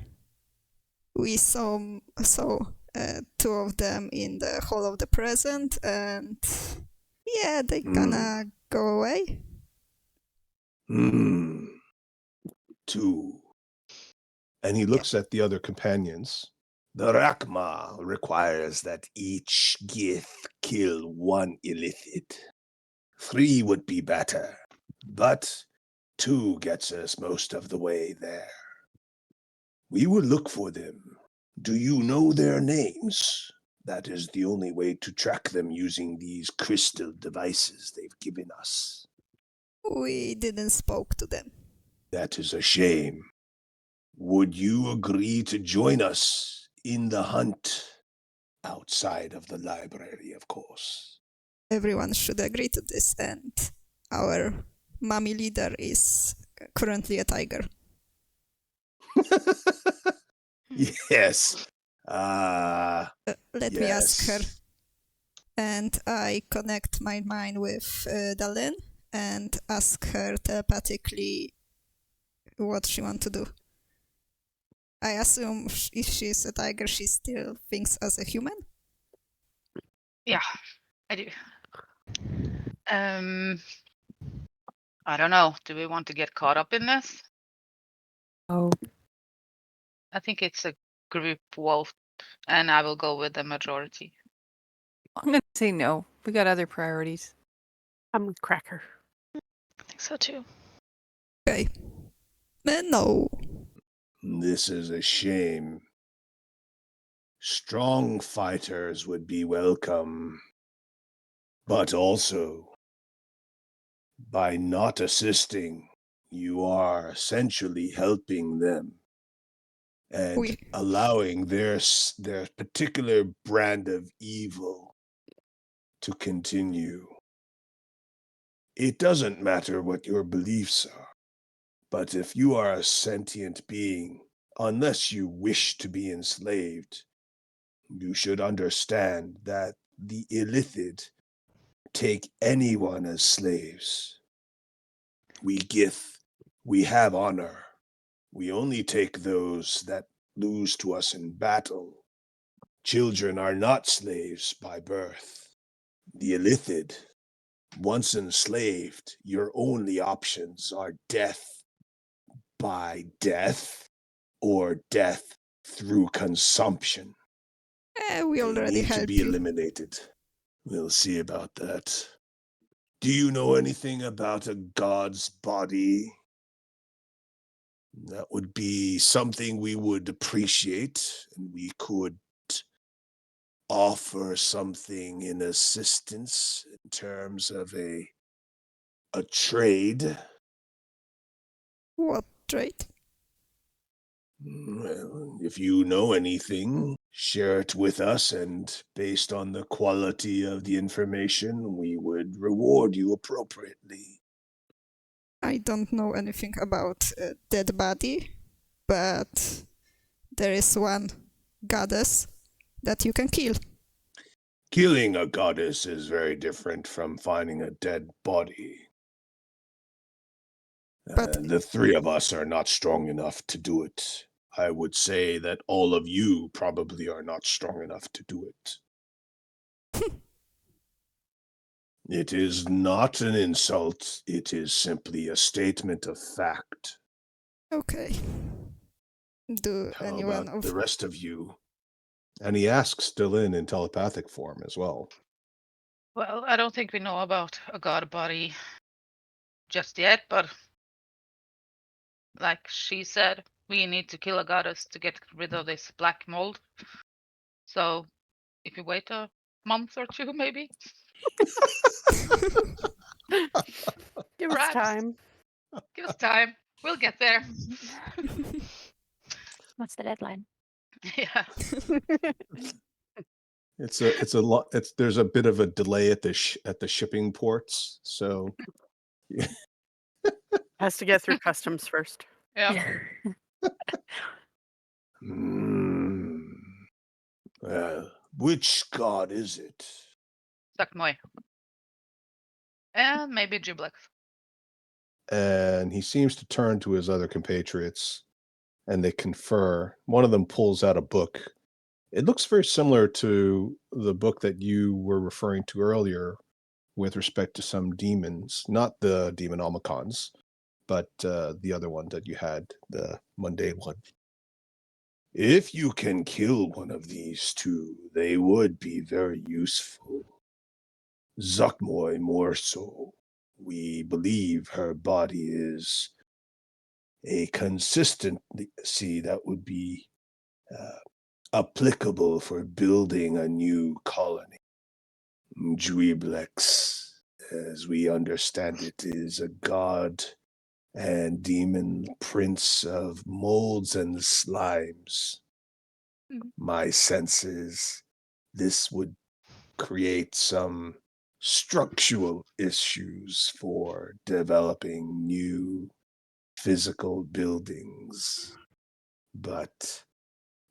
We saw two of them in the Hall of the Present, and yeah, they gonna go away. Two. And he looks at the other companions. The Rakma requires that each Gith kill one Illithid. 3 would be better, but 2 gets us most of the way there. We will look for them. Do you know their names? That is the only way to track them using these crystal devices they've given us. We didn't spoke to them. That is a shame. Would you agree to join us in the hunt? Outside of the library, of course. Everyone should agree to this, and our mummy leader is currently a tiger. Yes. Let me ask her. And I connect my mind with Dalin and ask her telepathically what she wants to do. I assume if she's a tiger, she still thinks as a human? Yeah, I do. I don't know. Do we want to get caught up in this? Oh, I think it's a group vote, and I will go with the majority. I'm gonna say no. We got other priorities. I'm with Cracker. I think so too. Okay. No. This is a shame. Strong fighters would be welcome, but also, by not assisting, you are essentially helping them and allowing their particular brand of evil to continue. It doesn't matter what your beliefs are, but if you are a sentient being, unless you wish to be enslaved, you should understand that the Illithid take anyone as slaves. We Gith, we have honor. We only take those that lose to us in battle. Children are not slaves by birth. The Illithid, once enslaved, your only options are death by death or death through consumption. We already need to helped be you. eliminated. We'll see about that. Do you know anything about a god's body? That would be something we would appreciate, and we could offer something in assistance in terms of a trade. What trade? Well, if you know anything, share it with us, and based on the quality of the information, we would reward you appropriately. I don't know anything about a dead body, but there is one goddess that you can kill. Killing a goddess is very different from finding a dead body. The 3 of us are not strong enough to do it. I would say that all of you probably are not strong enough to do it. It is not an insult. It is simply a statement of fact. Okay. Do How anyone about of the rest of you? And he asks Dylan in telepathic form as well. Well, I don't think we know about a god body just yet, but like she said, we need to kill a goddess to get rid of this black mold. So if you wait a month or 2, maybe. Give us time. Give us time. We'll get there. What's the deadline? Yeah. It's a lot. There's a bit of a delay at the shipping ports, so Has to get through customs first. Yeah. Which god is it? Sakmoy. And maybe Jublex. And he seems to turn to his other compatriots and they confer. One of them pulls out a book. It looks very similar to the book that you were referring to earlier with respect to some demons, not the Demonomicons, but the other one that you had, the mundane one. If you can kill one of these two, they would be very useful. Zuckmoy more so. We believe her body is a consistency that would be applicable for building a new colony. Dweeblex, as we understand it, is a god and demon prince of molds and slimes. My sense is this would create some structural issues for developing new physical buildings. But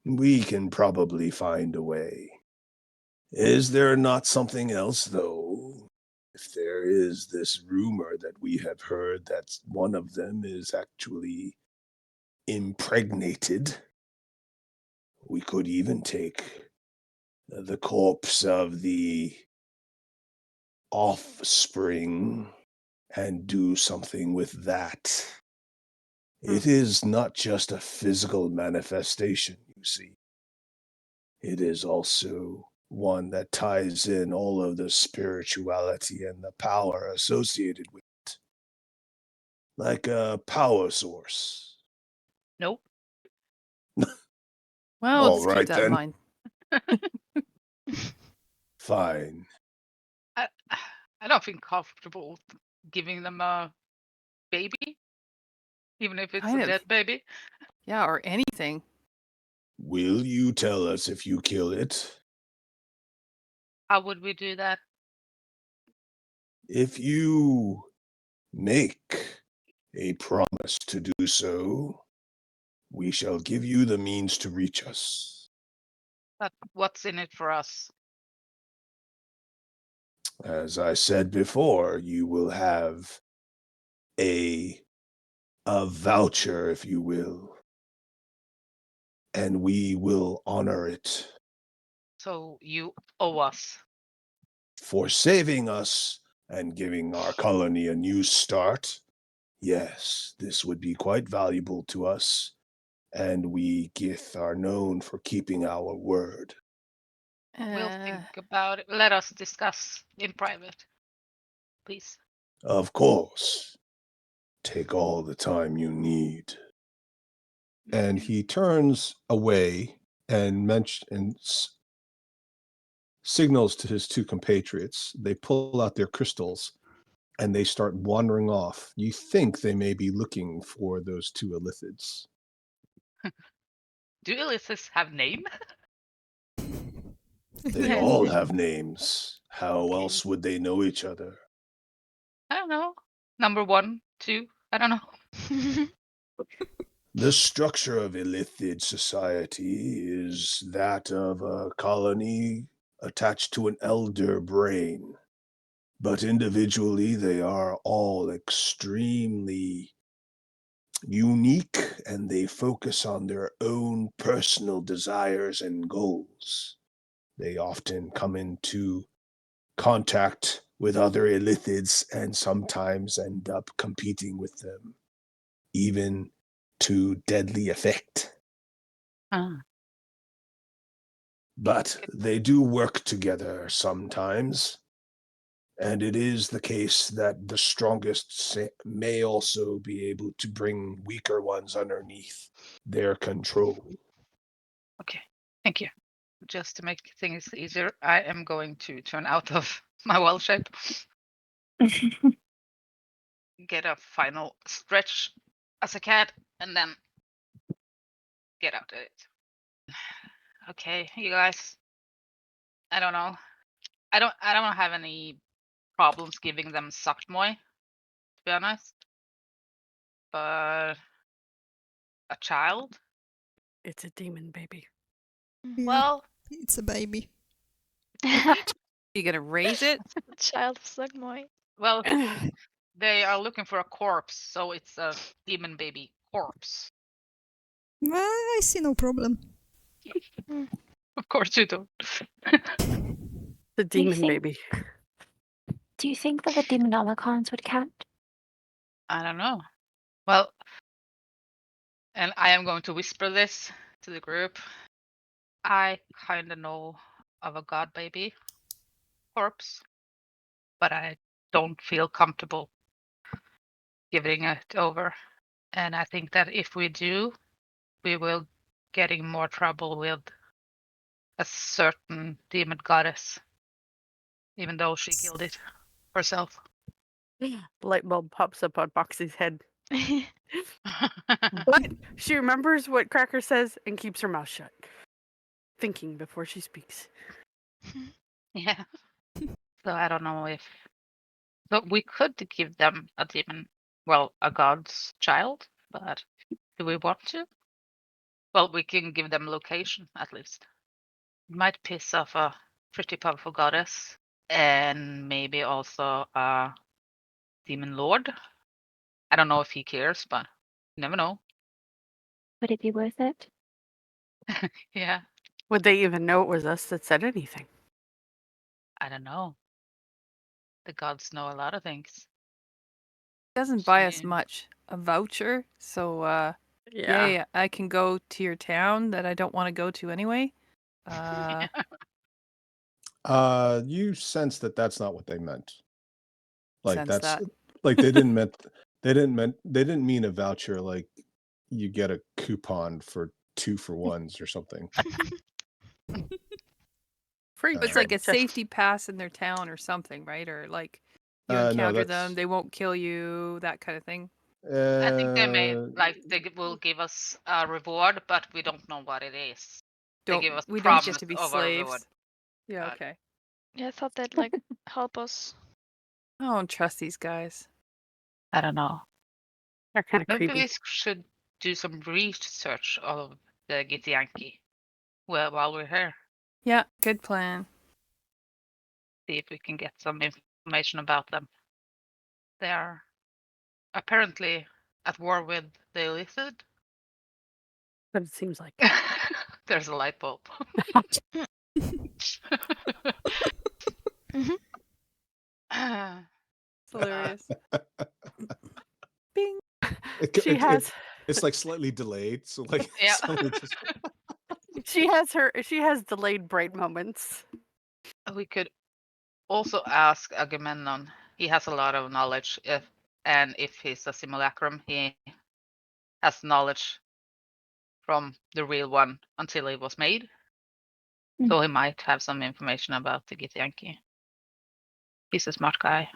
we can probably find a way. Is there not something else, though? If there is this rumor that we have heard that one of them is actually impregnated, we could even take the corpse of the offspring and do something with that. It is not just a physical manifestation, you see. It is also one that ties in all of the spirituality and the power associated with it. Like a power source. Nope. Well, All let's keep right, that in then. mind. Fine. I don't feel comfortable giving them a baby, even if it's Kind a of. dead baby. Yeah, or anything. Will you tell us if you kill it? How would we do that? If you make a promise to do so, we shall give you the means to reach us. But what's in it for us? As I said before, you will have a voucher, if you will, and we will honor it So you owe us. for saving us and giving our colony a new start. Yes, this would be quite valuable to us, and we Gith are known for keeping our word. We'll think about it. Let us discuss in private, please. Of course. Take all the time you need. And he turns away and signals to his two compatriots. They pull out their crystals and they start wandering off. You think they may be looking for those two Illithids. Do Illithids have name? They all have names. How else would they know each other? I don't know. Number 1, 2, I don't know. The structure of Illithid society is that of a colony attached to an elder brain. But individually, they are all extremely unique and they focus on their own personal desires and goals. They often come into contact with other Illithids and sometimes end up competing with them, even to deadly effect. But they do work together sometimes, and it is the case that the strongest may also be able to bring weaker ones underneath their control. Okay, thank you. Just to make things easier, I am going to turn out of my well shape. Get a final stretch as a cat, and then get out of it. Okay, you guys. I don't know. I don't have any problems giving them Zuckmoy, to be honest. But a child? It's a demon baby. Yeah, Well, it's a baby. You gonna raise it? Child of Slugmoy. Well, they are looking for a corpse, so it's a demon baby corpse. I see no problem. Of course you don't. The Do you demon think- baby. Do you think that the Demonomicons would count? I don't know. Well, and I am going to whisper this to the group. I kind of know of a god baby corpse, but I don't feel comfortable giving it over. And I think that if we do, we will get in more trouble with a certain demon goddess, even though she killed it herself. Light bulb pops up on Boxy's head. But she remembers what Cracker says and keeps her mouth shut, thinking before she speaks. Yeah. So I don't know if. But we could give them a demon, well, a god's child, but do we want to? Well, we can give them location at least. It might piss off a pretty powerful goddess and maybe also a demon lord. I don't know if he cares, but you never know. Would it be worth it? Yeah, Would they even know it was us that said anything? I don't know. The gods know a lot of things. Doesn't buy us Yeah. much. A voucher, so yeah, I can go to your town that I don't want to go to anyway. You sense that that's not what they meant. Like Sense that's that. like they didn't mean a voucher like you get a coupon for 2-for-1s or something. Free But But it's like a trip. safety pass in their town or something, right? Or like you No, encounter that's- them, they won't kill you, that kind of thing. I think they may Uh, they will give us a reward, but we don't know what it is. They give us We don't promise get to be of a reward. slaves. Yeah, Uh, okay. Yeah, I thought they'd like help us. I don't trust these guys. I don't know. They're kind of Maybe creepy. we should do some research of the Githyanki while we're here. Yeah, good plan. See if we can get some information about them. They are apparently at war with the Illithid. But it seems like There's a light bulb. It's hilarious. Bing. she has it's like slightly delayed, so like Yeah. suddenly just- she has delayed bright moments. We could also ask Agamemnon. He has a lot of knowledge. If he's a simulacrum, he has knowledge from the real one until it was made. So he might have some information about the Githyanki. He's a smart guy.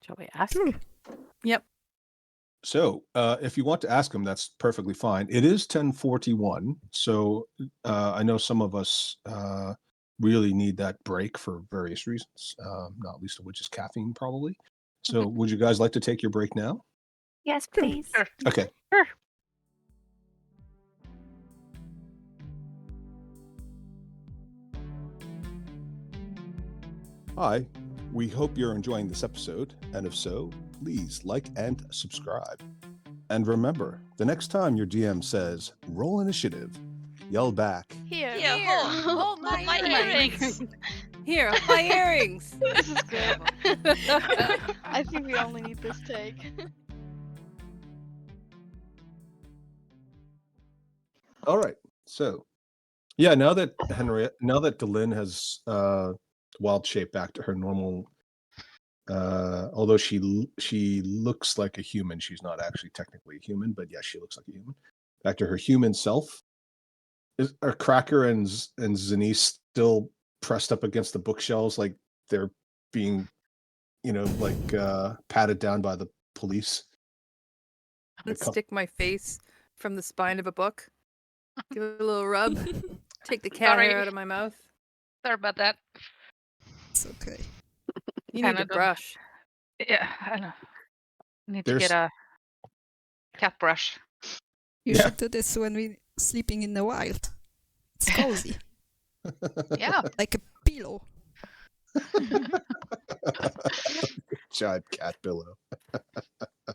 Shall we ask? Yep. So, if you want to ask him, that's perfectly fine. It is 10:41, so I know some of us really need that break for various reasons, not least of which is caffeine, probably. So, would you guys like to take your break now? Yes, please. Sure. Okay. Sure. Hi, we hope you're enjoying this episode, and if so, please like and subscribe. And remember, the next time your DM says, roll initiative, yell back, Here, hold my earrings. Here, my earrings. This is good. I think we only need this take. All right. So, yeah, now that Delyn has wild shape back to her normal, although she looks like a human, she's not actually technically a human, but yeah, she looks like a human. Back to her human self. Are Cracker and Zanice still pressed up against the bookshelves like they're being, patted down by the police? And stick my face from the spine of a book. Give it a little rub. Take the cat Sorry. hair out of my mouth. Sorry about that. It's okay. You need a Canada. brush. Yeah, I know. Need There's- to get a cat brush. You Yeah. should do this when we sleeping in the wild. It's cozy, Yeah. like a pillow. Giant cat pillow.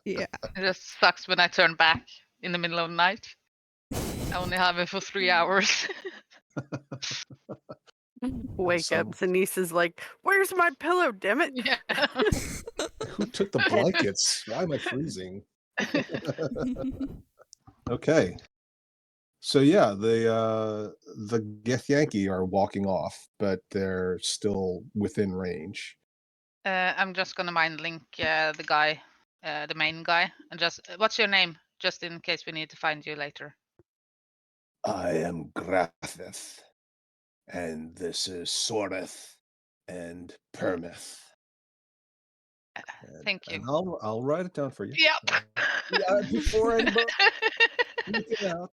Yeah. It just sucks when I turn back in the middle of the night. I only have it for 3 hours. Wake Some- up, Denise is like, "Where's my pillow? Damn it!" Yeah. Who took the blankets? Why am I freezing? Okay. So yeah, the Githyanki are walking off, but they're still within range. I'm just gonna mind link the guy, the main guy, and just what's your name, just in case we need to find you later. I am Grathith, and this is Soreth and Permith. Thank you. And I'll write it down for you. Yep. Yeah, before anybody look it out.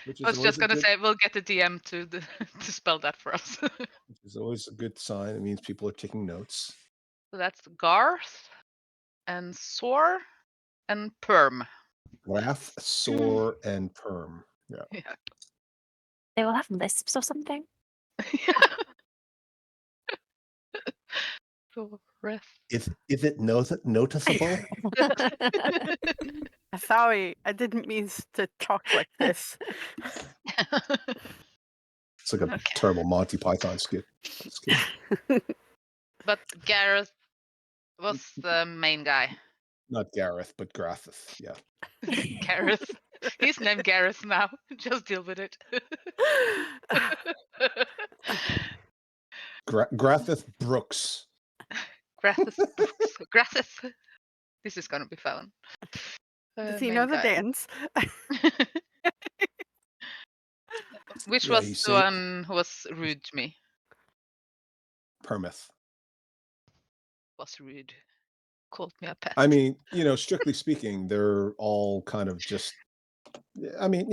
Which I was just gonna good, say we'll get the DM to to spell that for us. which is always a good sign. It means people are taking notes. So that's Garth and Sor and Perm. Graph, Sore, and Perm. Yeah. Yeah. They will have lisps or something. Soreth. Is it noticeable? Sorry, I didn't mean to talk like this. It's like a terrible Monty Python skit. But Gareth was the main guy. Not Gareth, but Grathith. Yeah. Gareth. He's named Gareth now. Just deal with it. Grathith Brooks. Grathith. This is gonna be fun. Does he Main know the guy. dance? Which Yeah, was he the said- one who was rude to me? Permith. Was rude. Called me a pest. I mean, strictly speaking, they're all kind of just, I mean,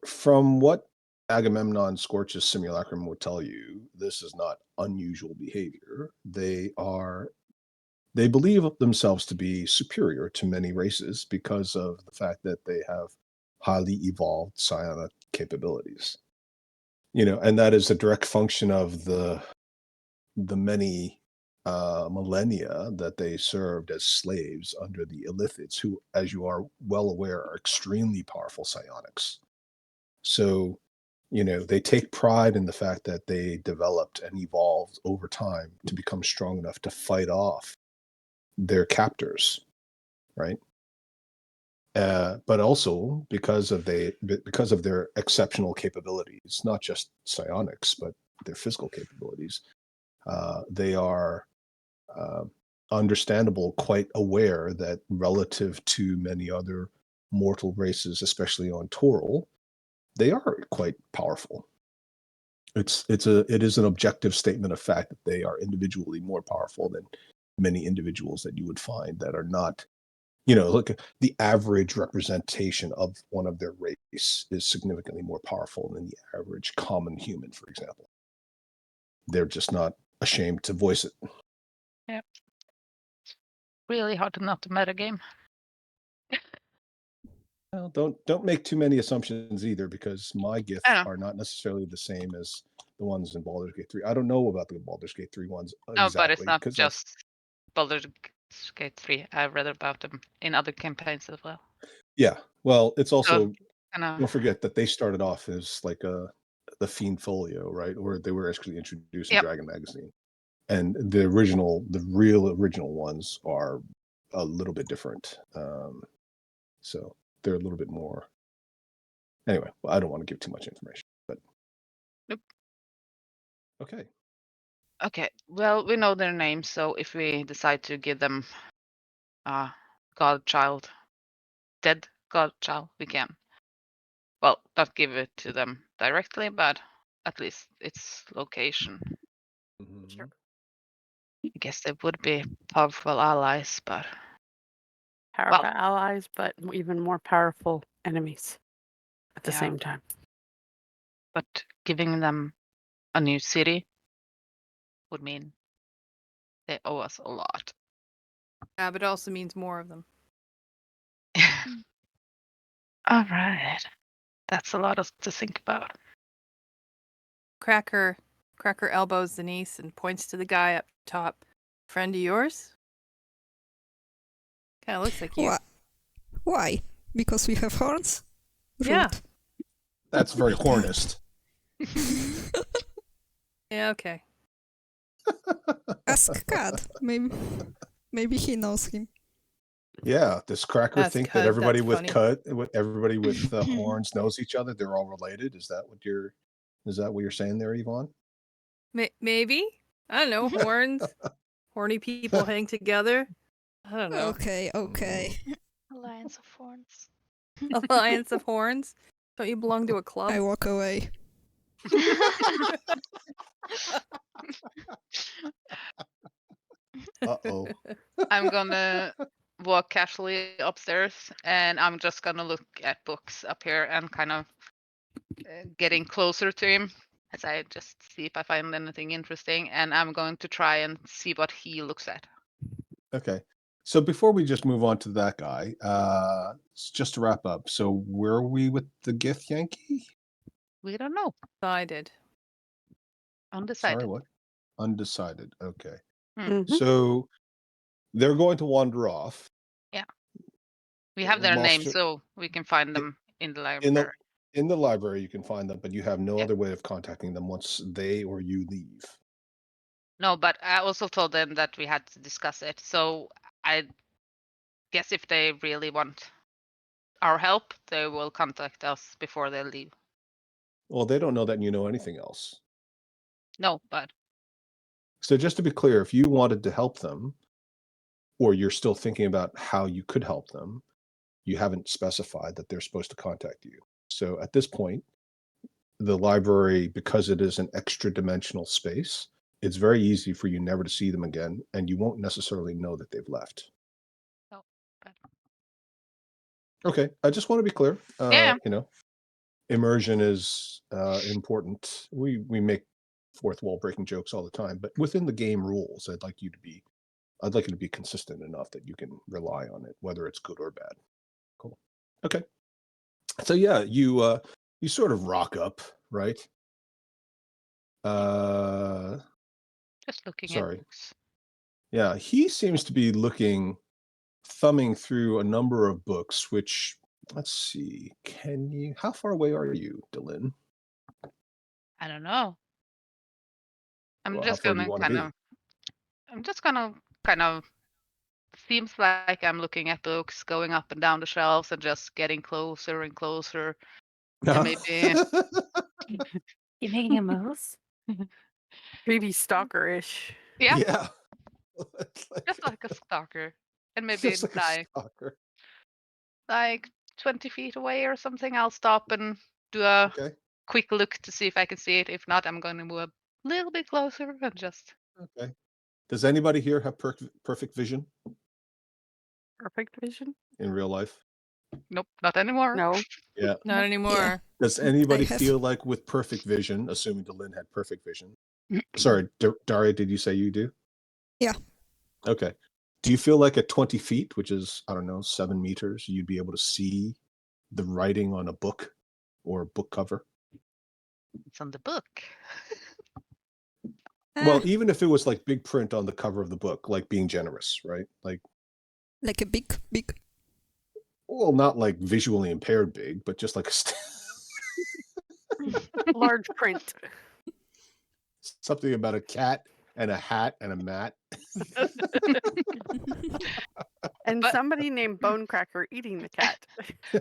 from what Agamemnon Scorch's simulacrum would tell you, this is not unusual behavior. They believe themselves to be superior to many races because of the fact that they have highly evolved psionic capabilities. And that is a direct function of the many millennia that they served as slaves under the Illithids, who, as you are well aware, are extremely powerful psionics. So, they take pride in the fact that they developed and evolved over time to become strong enough to fight off their captors, right? But also because of their exceptional capabilities, not just psionics, but their physical capabilities, they are understandable, quite aware that relative to many other mortal races, especially on Toril, they are quite powerful. It is an objective statement of fact that they are individually more powerful than many individuals that you would find that are not. Look, the average representation of one of their race is significantly more powerful than the average common human, for example. They're just not ashamed to voice it. Yeah. Really hard not to metagame. Well, don't make too many assumptions either, because my gifts I know. are not necessarily the same as the ones in Baldur's Gate 3. I don't know about the Baldur's Gate 3 ones No, exactly. but it's not 'cause that's- just Baldur's Gate 3. I've read about them in other campaigns as well. Yeah, well, it's also Kind don't of. forget that they started off as like the Fiend Folio, right? Or they were actually introduced in Yep. Dragon Magazine, and the real original ones are a little bit different. So they're a little bit more. Anyway, I don't want to give too much information, but Nope. Okay. Okay, well, we know their names, so if we decide to give them godchild, dead godchild, we can. Well, not give it to them directly, but at least its location. Mhm. I guess they would be powerful allies, but Powerful allies, but even more powerful enemies at the Yeah. same time. but giving them a new city would mean they owe us a lot. Yeah, but it also means more of them. All right, that's a lot to think about. Cracker elbows Denise and points to the guy up top. Friend of yours? Kind of looks like you. Why? Because we have horns? Yeah. Rude. That's very hornist. Yeah, okay. Ask Cad. Maybe he knows him. Yeah, does Cracker That's think cud, that everybody that's with funny. everybody with horns knows each other? They're all related. Is that what you're saying there, Yvonne? Maybe? I don't know. Horns. Horny people hang together. I don't know. Okay. Alliance of Horns. Alliance of Horns. Don't you belong to a club? I walk away. Uh-oh. I'm gonna walk casually upstairs, and I'm just gonna look at books up here and kind of getting closer to him as I just see if I find anything interesting, and I'm going to try and see what he looks at. Okay. So before we just move on to that guy, just to wrap up. So where are we with the Gith Yankee? We don't know. Decided. Undecided. Sorry, what? Undecided. Okay. Mhm. So they're going to wander off. We have their names, Monster- so we can find them in the library. In the library, you can find them, but you have no Yeah. other way of contacting them once they or you leave. No, but I also told them that we had to discuss it. So I guess if they really want our help, they will contact us before they leave. Well, they don't know that you know anything else. No, but So just to be clear, if you wanted to help them, or you're still thinking about how you could help them, you haven't specified that they're supposed to contact you. So at this point, the library, because it is an extra dimensional space, it's very easy for you never to see them again, and you won't necessarily know that they've left. no. But Okay, I just want to be clear. Yeah. Immersion is important. We make fourth wall breaking jokes all the time, but within the game rules, I'd like you to be consistent enough that you can rely on it, whether it's good or bad. Cool. Okay. So yeah, you sort of rock up, right? just looking Sorry. at books. Yeah, he seems to be thumbing through a number of books, which, let's see, how far away are you, Dylan? I don't know. I'm Well, how just far do you gonna wanna be? kind of seems like I'm looking at books, going up and down the shelves and just getting closer and closer. And maybe You making a move? Maybe stalker-ish. yeah, Yeah. just like a stalker. And maybe Just like a stalker. like 20 feet away or something, I'll stop and do a Okay. quick look to see if I can see it. If not, I'm going to move a little bit closer and just. Okay. Does anybody here have perfect vision Perfect vision? in real life? Nope, not anymore. No. Yeah. Not anymore. Does anybody have- feel like with perfect vision, assuming Delin had perfect vision? Sorry, Daria, did you say you do? Yeah. Okay. Do you feel like at 20 feet, which is, I don't know, 7 meters, you'd be able to see the writing on a book or book cover? It's on the book. Well, even if it was like big print on the cover of the book, like being generous, right? Like a big. well, not like visually impaired big, but just like Large print. something about a cat and a hat and a mat. And But- somebody named Bonecracker eating the cat.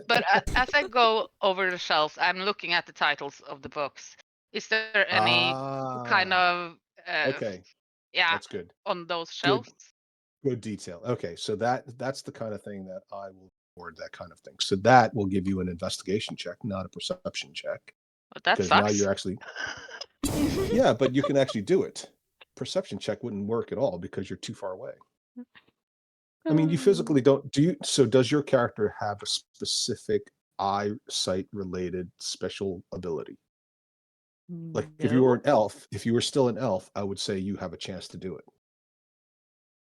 But as I go over the shelves, I'm looking at the titles of the books. Is there any kind of Okay, yeah that's good. on those shelves? Good detail. Okay, so that's the kind of thing that I will reward, that kind of thing. So that will give you an investigation check, not a perception check. But that Because now sucks. you're actually yeah, but you can actually do it. Perception check wouldn't work at all because you're too far away. I mean, you physically don't. Does your character have a specific eyesight related special ability? Like if you were an elf, if you were still an elf, I would say you have a chance to do it.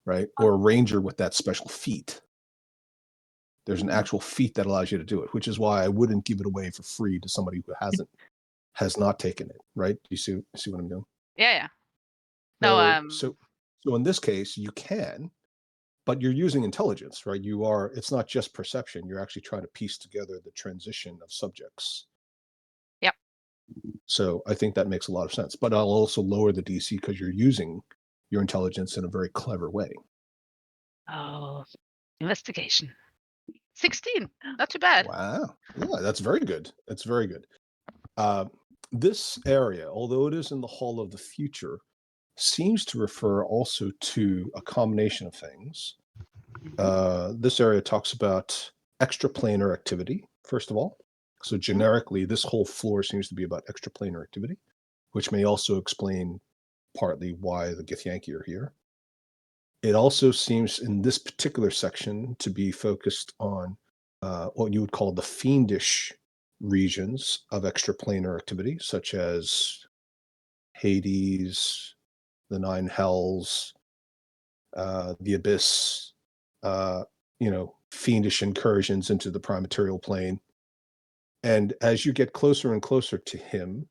Right? Or a ranger with that special feat. There's an actual feat that allows you to do it, which is why I wouldn't give it away for free to somebody who has not taken it, right? You see what I'm doing? Yeah. No, So So in this case, you can, but you're using intelligence, right? It's not just perception. You're actually trying to piece together the transition of subjects. Yep. So I think that makes a lot of sense. But I'll also lower the DC because you're using your intelligence in a very clever way. Oh, investigation. 16. Not too bad. Wow. Yeah, that's very good. That's very good. This area, although it is in the Hall of the Future, seems to refer also to a combination of things. This area talks about extraplanar activity, first of all. So generically, this whole floor seems to be about extraplanar activity, which may also explain partly why the Githyanki are here. It also seems in this particular section to be focused on what you would call the fiendish regions of extraplanar activity, such as Hades, the Nine Hells, the Abyss, fiendish incursions into the prime material plane. And as you get closer and closer to him,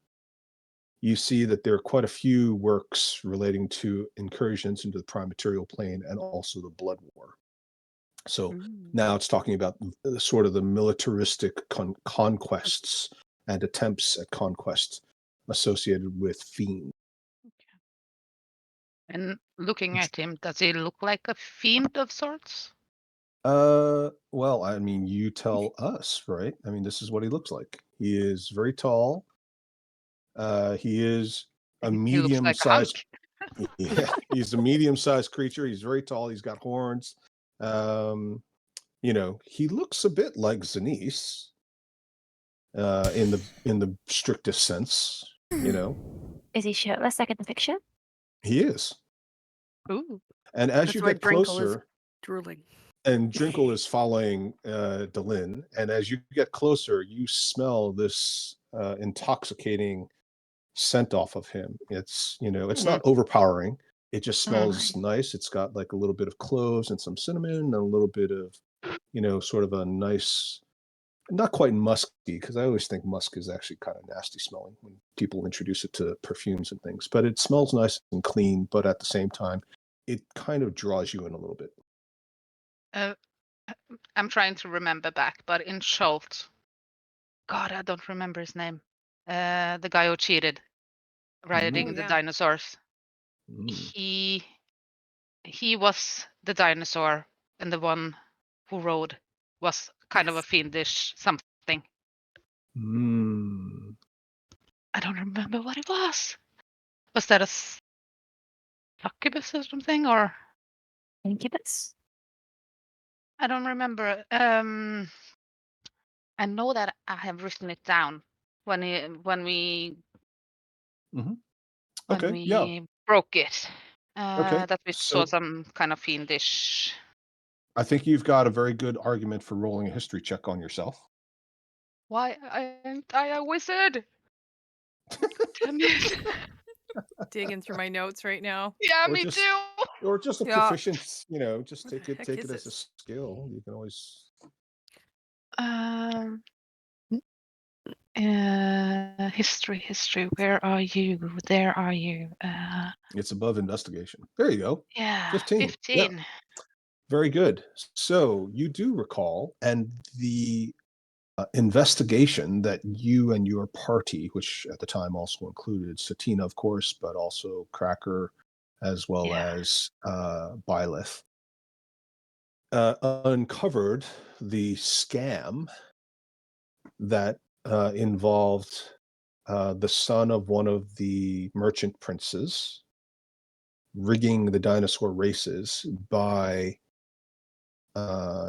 you see that there are quite a few works relating to incursions into the prime material plane and also the Blood War. So now it's talking about the sort of the militaristic conquests and attempts at conquest associated with fiend. And looking at him, does he look like a fiend of sorts? Well, I mean, you tell us, right? I mean, this is what he looks like. He is very tall. He is a He looks like a medium-sized. hunk. Yeah, he's a medium-sized creature. He's very tall. He's got horns. He looks a bit like Xenice, in the strictest sense. Is he shirtless like in the picture? He is. Ooh. And as That's you why get Drinkle is closer, drooling. and Drinkle is following Delin, and as you get closer, you smell this intoxicating scent off of him. It's not overpowering. It just smells nice. It's got like a little bit of cloves and some cinnamon and a little bit of, sort of a nice, not quite musky, because I always think musk is actually kind of nasty smelling when people introduce it to perfumes and things. But it smells nice and clean, but at the same time, it kind of draws you in a little bit. I'm trying to remember back, but in Schultz, God, I don't remember his name. The guy who cheated, riding the dinosaurs. He was the dinosaur, and the one who rode was kind of a fiendish something. I don't remember what it was. Was that a succubus or something, or Incubus? I don't remember. I know that I have written it down when we Okay, yeah. broke it. Okay, That we saw some kind of fiendish. I think you've got a very good argument for rolling a history check on yourself. Why aren't I a wizard? Damn it. Digging through my notes right now. Yeah, Or me just- too. Or just a Yeah. proficient, just What take the it heck is as a this? skill. You can always. History. Where are you? There are you. It's above investigation. There you go. Yeah, 15. 15. Yeah. Very good. So you do recall, and the investigation that you and your party, which at the time also included Satina, of course, but also Cracker, as well as Byleth, uncovered the scam that involved the son of one of the merchant princes rigging the dinosaur races by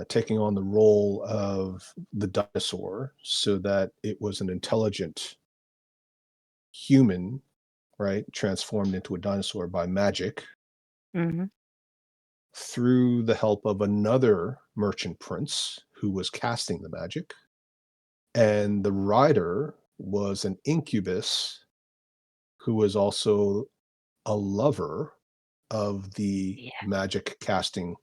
taking on the role of the dinosaur so that it was an intelligent human, right, transformed into a dinosaur by magic through the help of another merchant prince who was casting the magic. And the rider was an incubus who was also a lover of the magic casting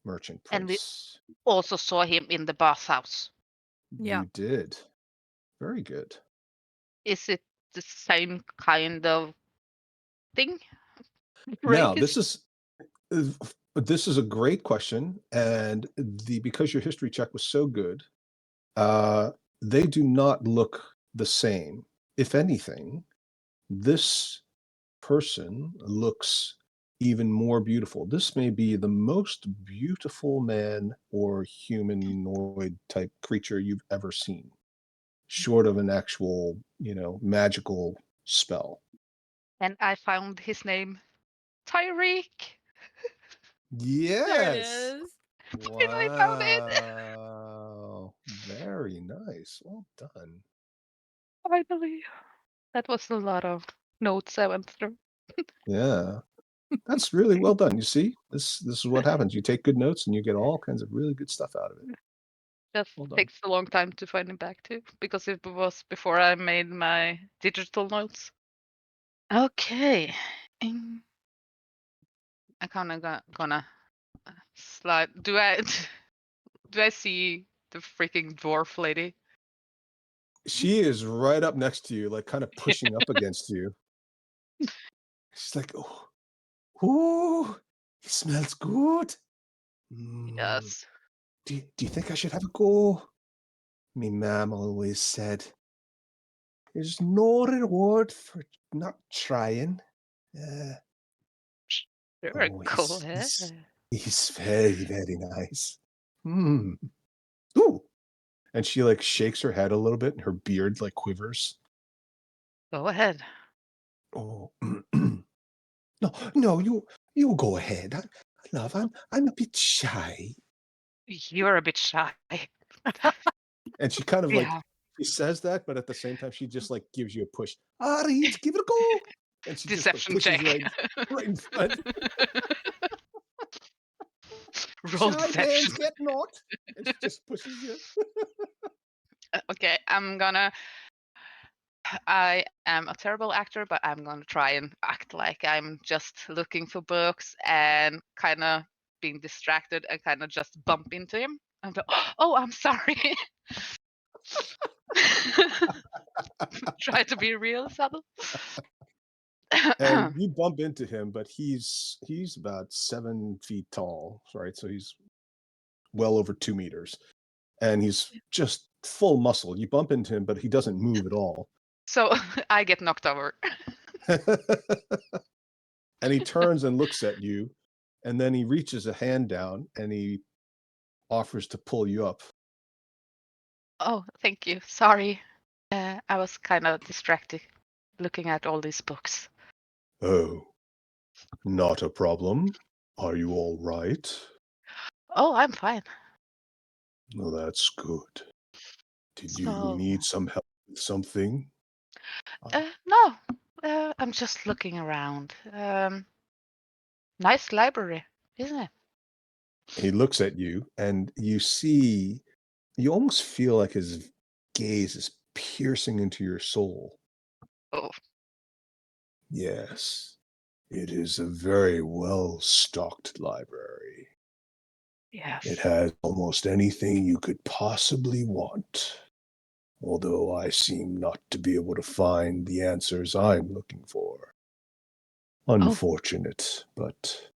merchant And we prince. also saw him in the bathhouse. Yeah. You did. Very good. Is it the same kind of thing? Now, Rakish? this is a great question, and because your history check was so good, uh, they do not look the same. If anything, this person looks even more beautiful. This may be the most beautiful man or humanoid type creature you've ever seen, short of an actual, magical spell. And I found his name, Tyreek. There it Yes. is. Finally found it. Wow. Very nice. Well done. Finally. That was a lot of notes I went through. Yeah. That's really well done. You see, this is what happens. You take good notes and you get all kinds of really good stuff out of it. Just Well done. takes a long time to find him back too, because it was before I made my digital notes. Okay. I kind of gonna slide. Do I do I see the freaking dwarf lady? She is right up next to you, like kind of pushing up against you. She's like, oh, ooh, it smells good. Mm, Yes. do you think I should have a go? Me mom always said, there's no reward for not trying. Sure, Oh, go ahead. he's very, very nice. Hmm. Ooh. And she like shakes her head a little bit and her beard like quivers. Go ahead. Oh. No, you go ahead. Love, I'm a bit shy. You're a bit shy. And she kind of like Yeah. she says that, but at the same time she just like gives you a push. All right, give it a go. And she just like Deception pushes check. you right in front. Roll Shy hands deception. get knocked. And she just pushes you. Okay, I am a terrible actor, but I'm gonna try and act like I'm just looking for books and kind of being distracted and kind of just bump into him. And go, oh, I'm sorry. Try to be real subtle. And you bump into him, but he's about 7 feet tall, right? So he's well over 2 meters. And he's just full muscle. You bump into him, but he doesn't move at all. So I get knocked over. And he turns and looks at you, and then he reaches a hand down and he offers to pull you up. Oh, thank you. Sorry. I was kind of distracted looking at all these books. Oh, not a problem. Are you all right? Oh, I'm fine. Well, that's good. Did you So, need some help with something? no, I'm just looking around. Nice library, isn't it? He looks at you, and you almost feel like his gaze is piercing into your soul. Oh, Yes, it is a very well-stocked library. yes. It has almost anything you could possibly want, although I seem not to be able to find the answers I'm looking for. Unfortunate, but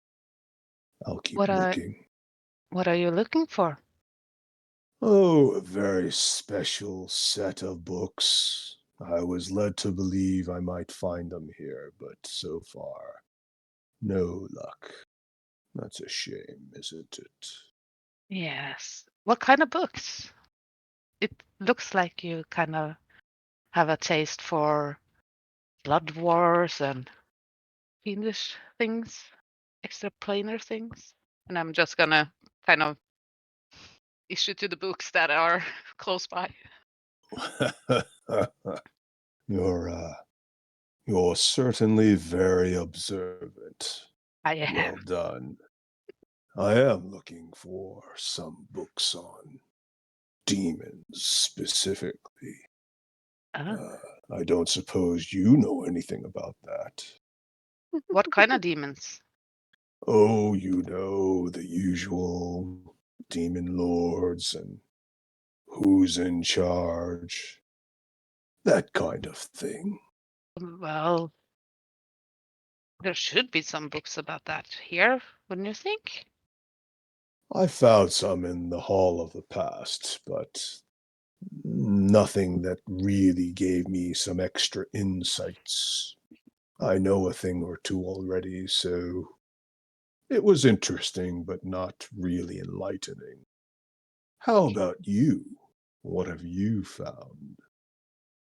I'll keep What are looking. what are you looking for? Oh, a very special set of books. I was led to believe I might find them here, but so far, no luck. That's a shame, isn't it? Yes. What kind of books? It looks like you kind of have a taste for blood wars and fiendish things, extraplanar things. And I'm just gonna kind of issue to the books that are close by. You're you're certainly very observant. I am. Well done. I am looking for some books on demons specifically. Oh. I don't suppose you know anything about that. What kind of demons? Oh, you know, the usual demon lords and who's in charge. That kind of thing. Well, There should be some books about that here, wouldn't you think? I found some in the Hall of the Past, but nothing that really gave me some extra insights. I know a thing or two already, so it was interesting, but not really enlightening. How about you? What have you found?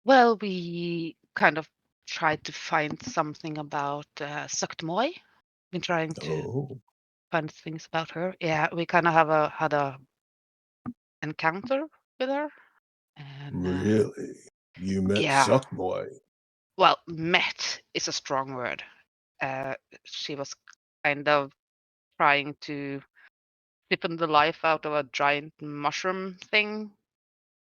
Well, we kind of tried to find something about Suktmoy. Been trying to Oh, find things about her. Yeah, we kind of had a encounter with her, and really? You met yeah. Suckboy? Well, met is a strong word. She was kind of trying to siphon the life out of a giant mushroom thing,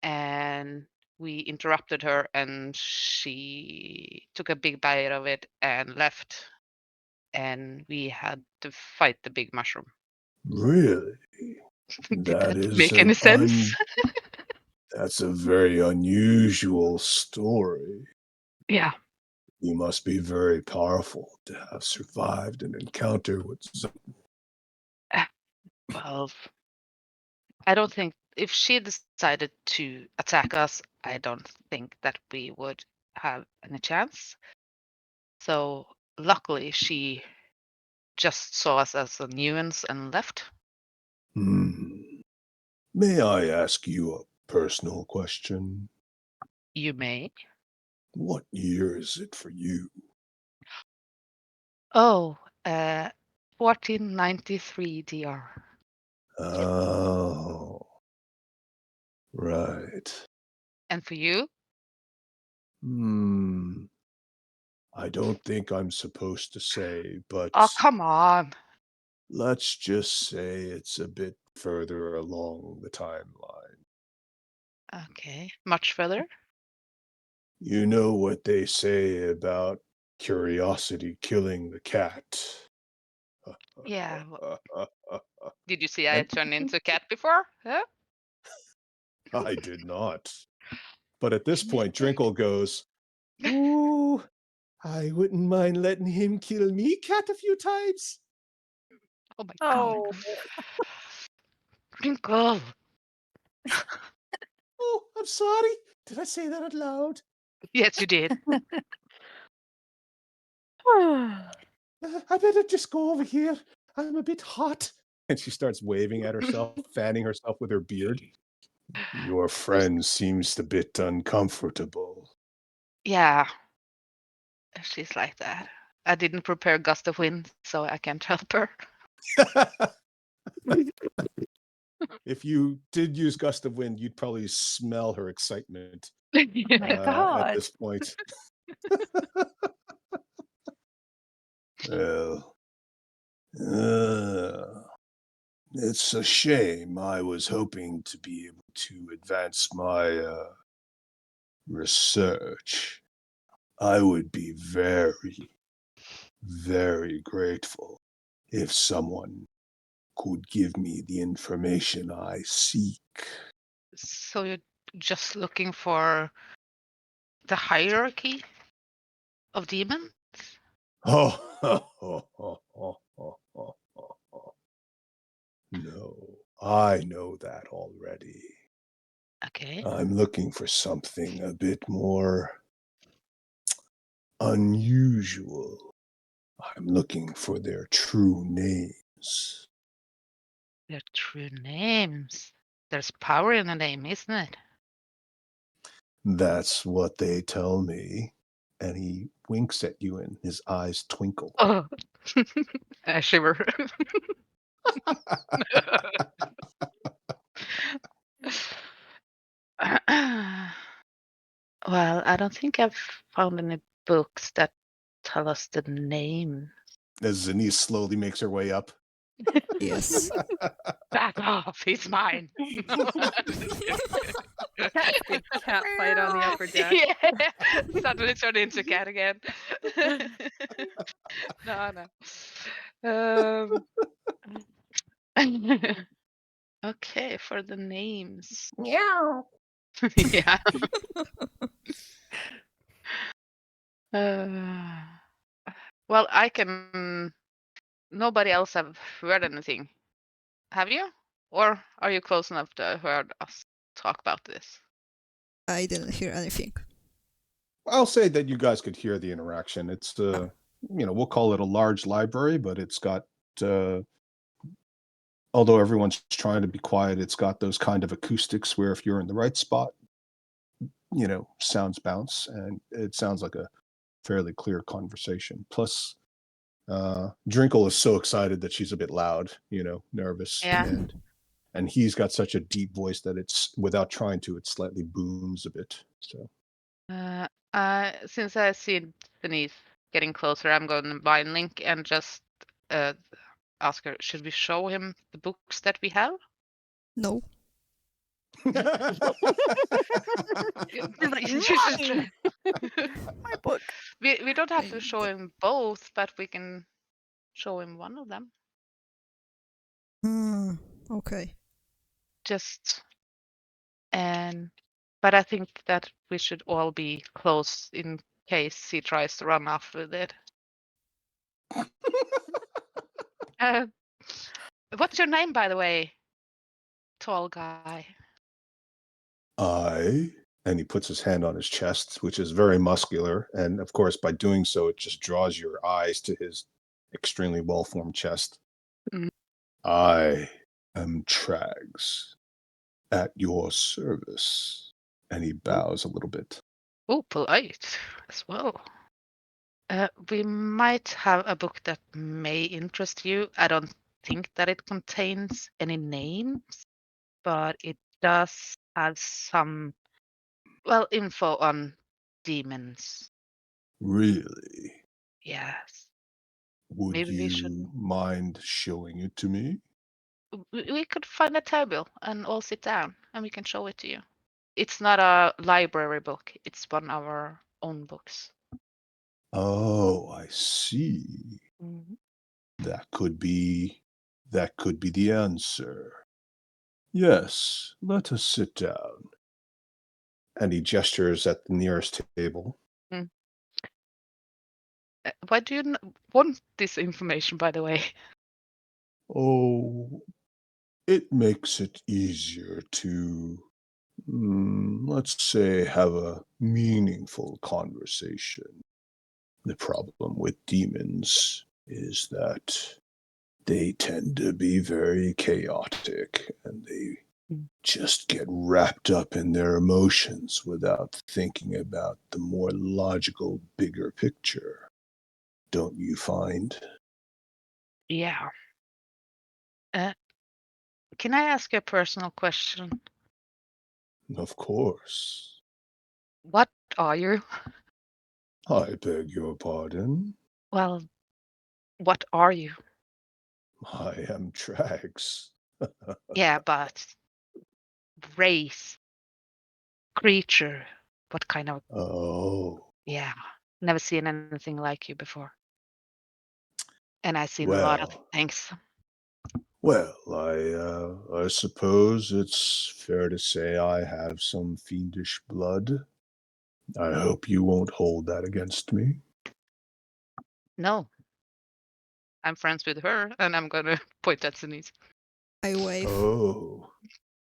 and we interrupted her, and she took a big bite of it and left, and we had to fight the big mushroom. Really? Did That that is make any sense? That's a very unusual story. Yeah. You must be very powerful to have survived an encounter with Well, I don't think if she decided to attack us, I don't think that we would have any chance. So luckily, she just saw us as a nuisance and left. May I ask you a personal question? You may. What year is it for you? Oh, 1493 DR. Oh, right. And for you? I don't think I'm supposed to say, but Oh, come on. let's just say it's a bit further along the timeline. Okay, much further. You know what they say about curiosity killing the cat. Yeah. Did you see I And turned into a cat before? Huh? I did not. But at this point, Drinkle goes, "Ooh, I wouldn't mind letting him kill me cat a few times." Oh my Oh, god. Twinkle. Oh, I'm sorry. Did I say that out loud? Yes, you did. I better just go over here. I'm a bit hot. And she starts waving at herself, fanning herself with her beard. Your friend seems a bit uncomfortable. Yeah, she's like that. I didn't prepare gust of wind, so I can't help her. If you did use gust of wind, you'd probably smell her excitement Oh my at god. this point. Well, it's a shame. I was hoping to be able to advance my research. I would be very, very grateful if someone could give me the information I seek. So you're just looking for the hierarchy of demons? No, I know that already. Okay. I'm looking for something a bit more unusual. I'm looking for their true names. Their true names. There's power in the name, isn't it? That's what they tell me. And he winks at you and his eyes twinkle. Oh, I shiver. Well, I don't think I've found any books that tell us the name. As Zenise slowly makes her way up. Yes. Back off, he's mine. Big cat fight on the upper deck. Yeah, suddenly turned into a cat again. No. Okay, for the names. Meow. Yeah. Well, I can. Nobody else have heard anything. Have you? Or are you close enough to heard us talk about this? I didn't hear anything. I'll say that you guys could hear the interaction. It's we'll call it a large library, but it's got although everyone's trying to be quiet, it's got those kind of acoustics where if you're in the right spot, sounds bounce, and it sounds like a fairly clear conversation. Plus, Drinkle is so excited that she's a bit loud, nervous, Yeah. and he's got such a deep voice that it's without trying to, it slightly booms a bit. So Since I see Denise getting closer, I'm going to bind Link and just ask her, should we show him the books that we have? No. My book. We don't have to show him both, but we can show him one of them. Okay. But I think that we should all be close in case he tries to run off with it. What's your name, by the way, tall guy? And he puts his hand on his chest, which is very muscular, and of course, by doing so, it just draws your eyes to his extremely well-formed chest. Mhm. I am Trags, at your service. And he bows a little bit. Oh, polite as well. We might have a book that may interest you. I don't think that it contains any names, but it does have some, info on demons. Really? Yes. Would Maybe we should. you mind showing it to me? We could find a table and all sit down and we can show it to you. It's not a library book, it's one of our own books. Oh, I see. Mhm. That could be the answer. Yes, let us sit down. And he gestures at the nearest table. Why do you want this information, by the way? Oh, it makes it easier to, let's say, have a meaningful conversation. The problem with demons is that they tend to be very chaotic and they just get wrapped up in their emotions without thinking about the more logical, bigger picture. Don't you find? Yeah. Can I ask you a personal question? Of course. What are you? I beg your pardon. Well, what are you? I am Trags. Yeah, but race, creature, what kind of? Oh, Yeah, never seen anything like you before. And I've seen a lot of things. well, I suppose it's fair to say I have some fiendish blood. I hope you won't hold that against me. No, I'm friends with her, and I'm gonna point at Denise. I wave. Oh,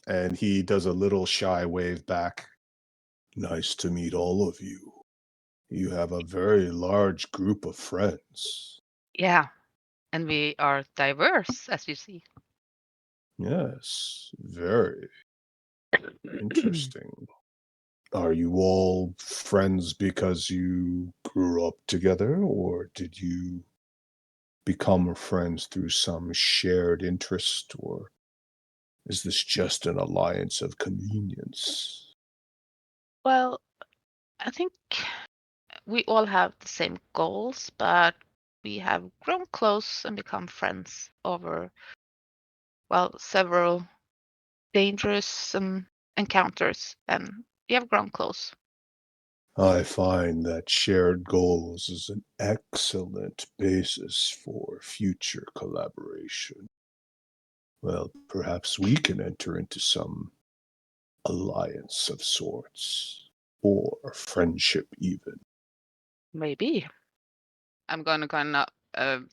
and he does a little shy wave back. Nice to meet all of you. You have a very large group of friends. Yeah, and we are diverse, as you see. Yes, very interesting. Are you all friends because you grew up together, or did you become friends through some shared interest, or is this just an alliance of convenience? Well, I think we all have the same goals, but we have grown close and become friends over, several dangerous encounters, and we have grown close. I find that shared goals is an excellent basis for future collaboration. Well, perhaps we can enter into some alliance of sorts, or friendship even. Maybe. I'm gonna kind of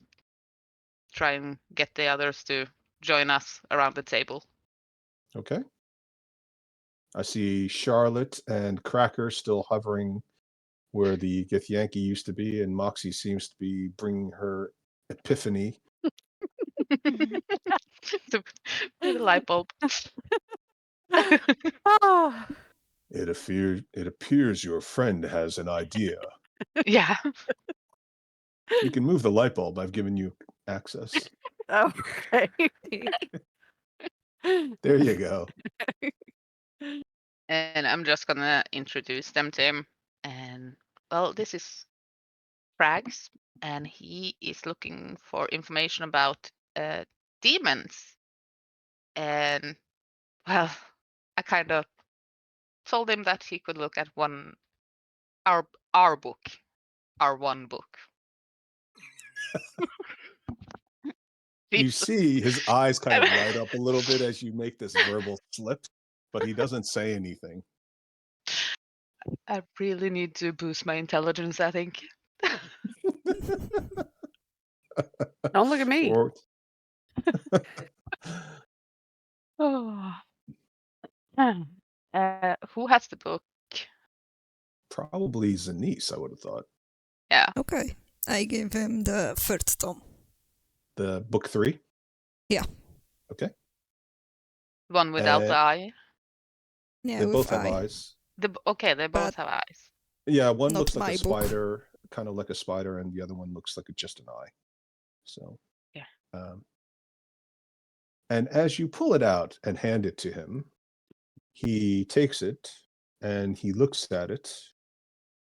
try and get the others to join us around the table. Okay. I see Charlotte and Cracker still hovering where the Githyanki used to be, and Moxie seems to be bringing her epiphany. the, the light bulb. Oh, It appears your friend has an idea. Yeah. You can move the light bulb. I've given you access. okay. There you go. And I'm just gonna introduce them to him. And well, this is Frags, and he is looking for information about demons. And well, I kind of told him that he could look at our book, our one book. You Jesus. see his eyes kind of light up a little bit as you make this verbal slip, but he doesn't say anything. I really need to boost my intelligence, I think. Don't look at me. Or- Oh. Who has the book? Probably Zanice, I would have thought. Yeah. Okay. I give him the first tome. The book 3? Yeah. Okay. The one without the eye? Yeah, They with both have eye. eyes. Okay, they both But have eyes. Yeah, one not looks like my a book. spider, kind of like a spider, and the other one looks like just an eye. So, Yeah. And as you pull it out and hand it to him, he takes it and he looks at it.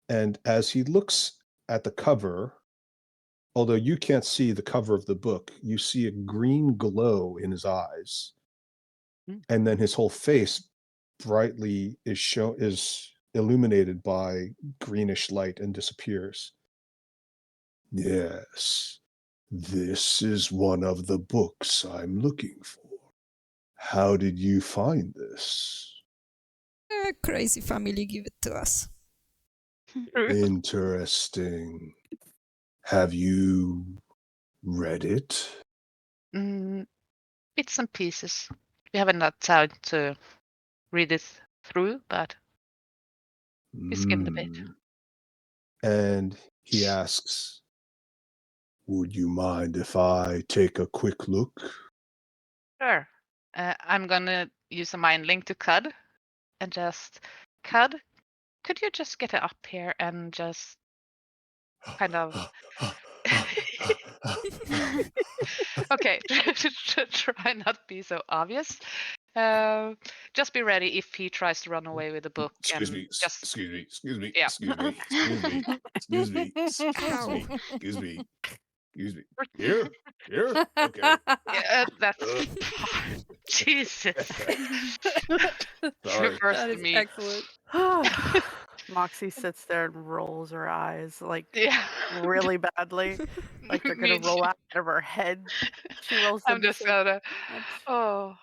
And as he looks at the cover, although you can't see the cover of the book, you see a green glow in his eyes. And then his whole face brightly is illuminated by greenish light and disappears. Yes, this is one of the books I'm looking for. How did you find this? A crazy family give it to us. Interesting. Have you read it? Bits and pieces. We haven't had time to read it through, but we skimmed a bit. And he asks, Would you mind if I take a quick look? Sure. I'm gonna use a mind link to Cud and just Cud, could you just get up here and just kind of okay, try not be so obvious. Just be ready if he tries to run away with the book. Excuse and me, just excuse me, excuse me, Yeah. excuse me, excuse me, excuse me, excuse me, excuse me, excuse me. Here? Okay. yeah, that's Ugh. Jesus. Sorry. Refers That to is me. excellent. Moxie sits there and rolls her eyes like Yeah. really badly, like they're gonna Me roll too. out of her head. She rolls I'm them just so gonna. much. Oh,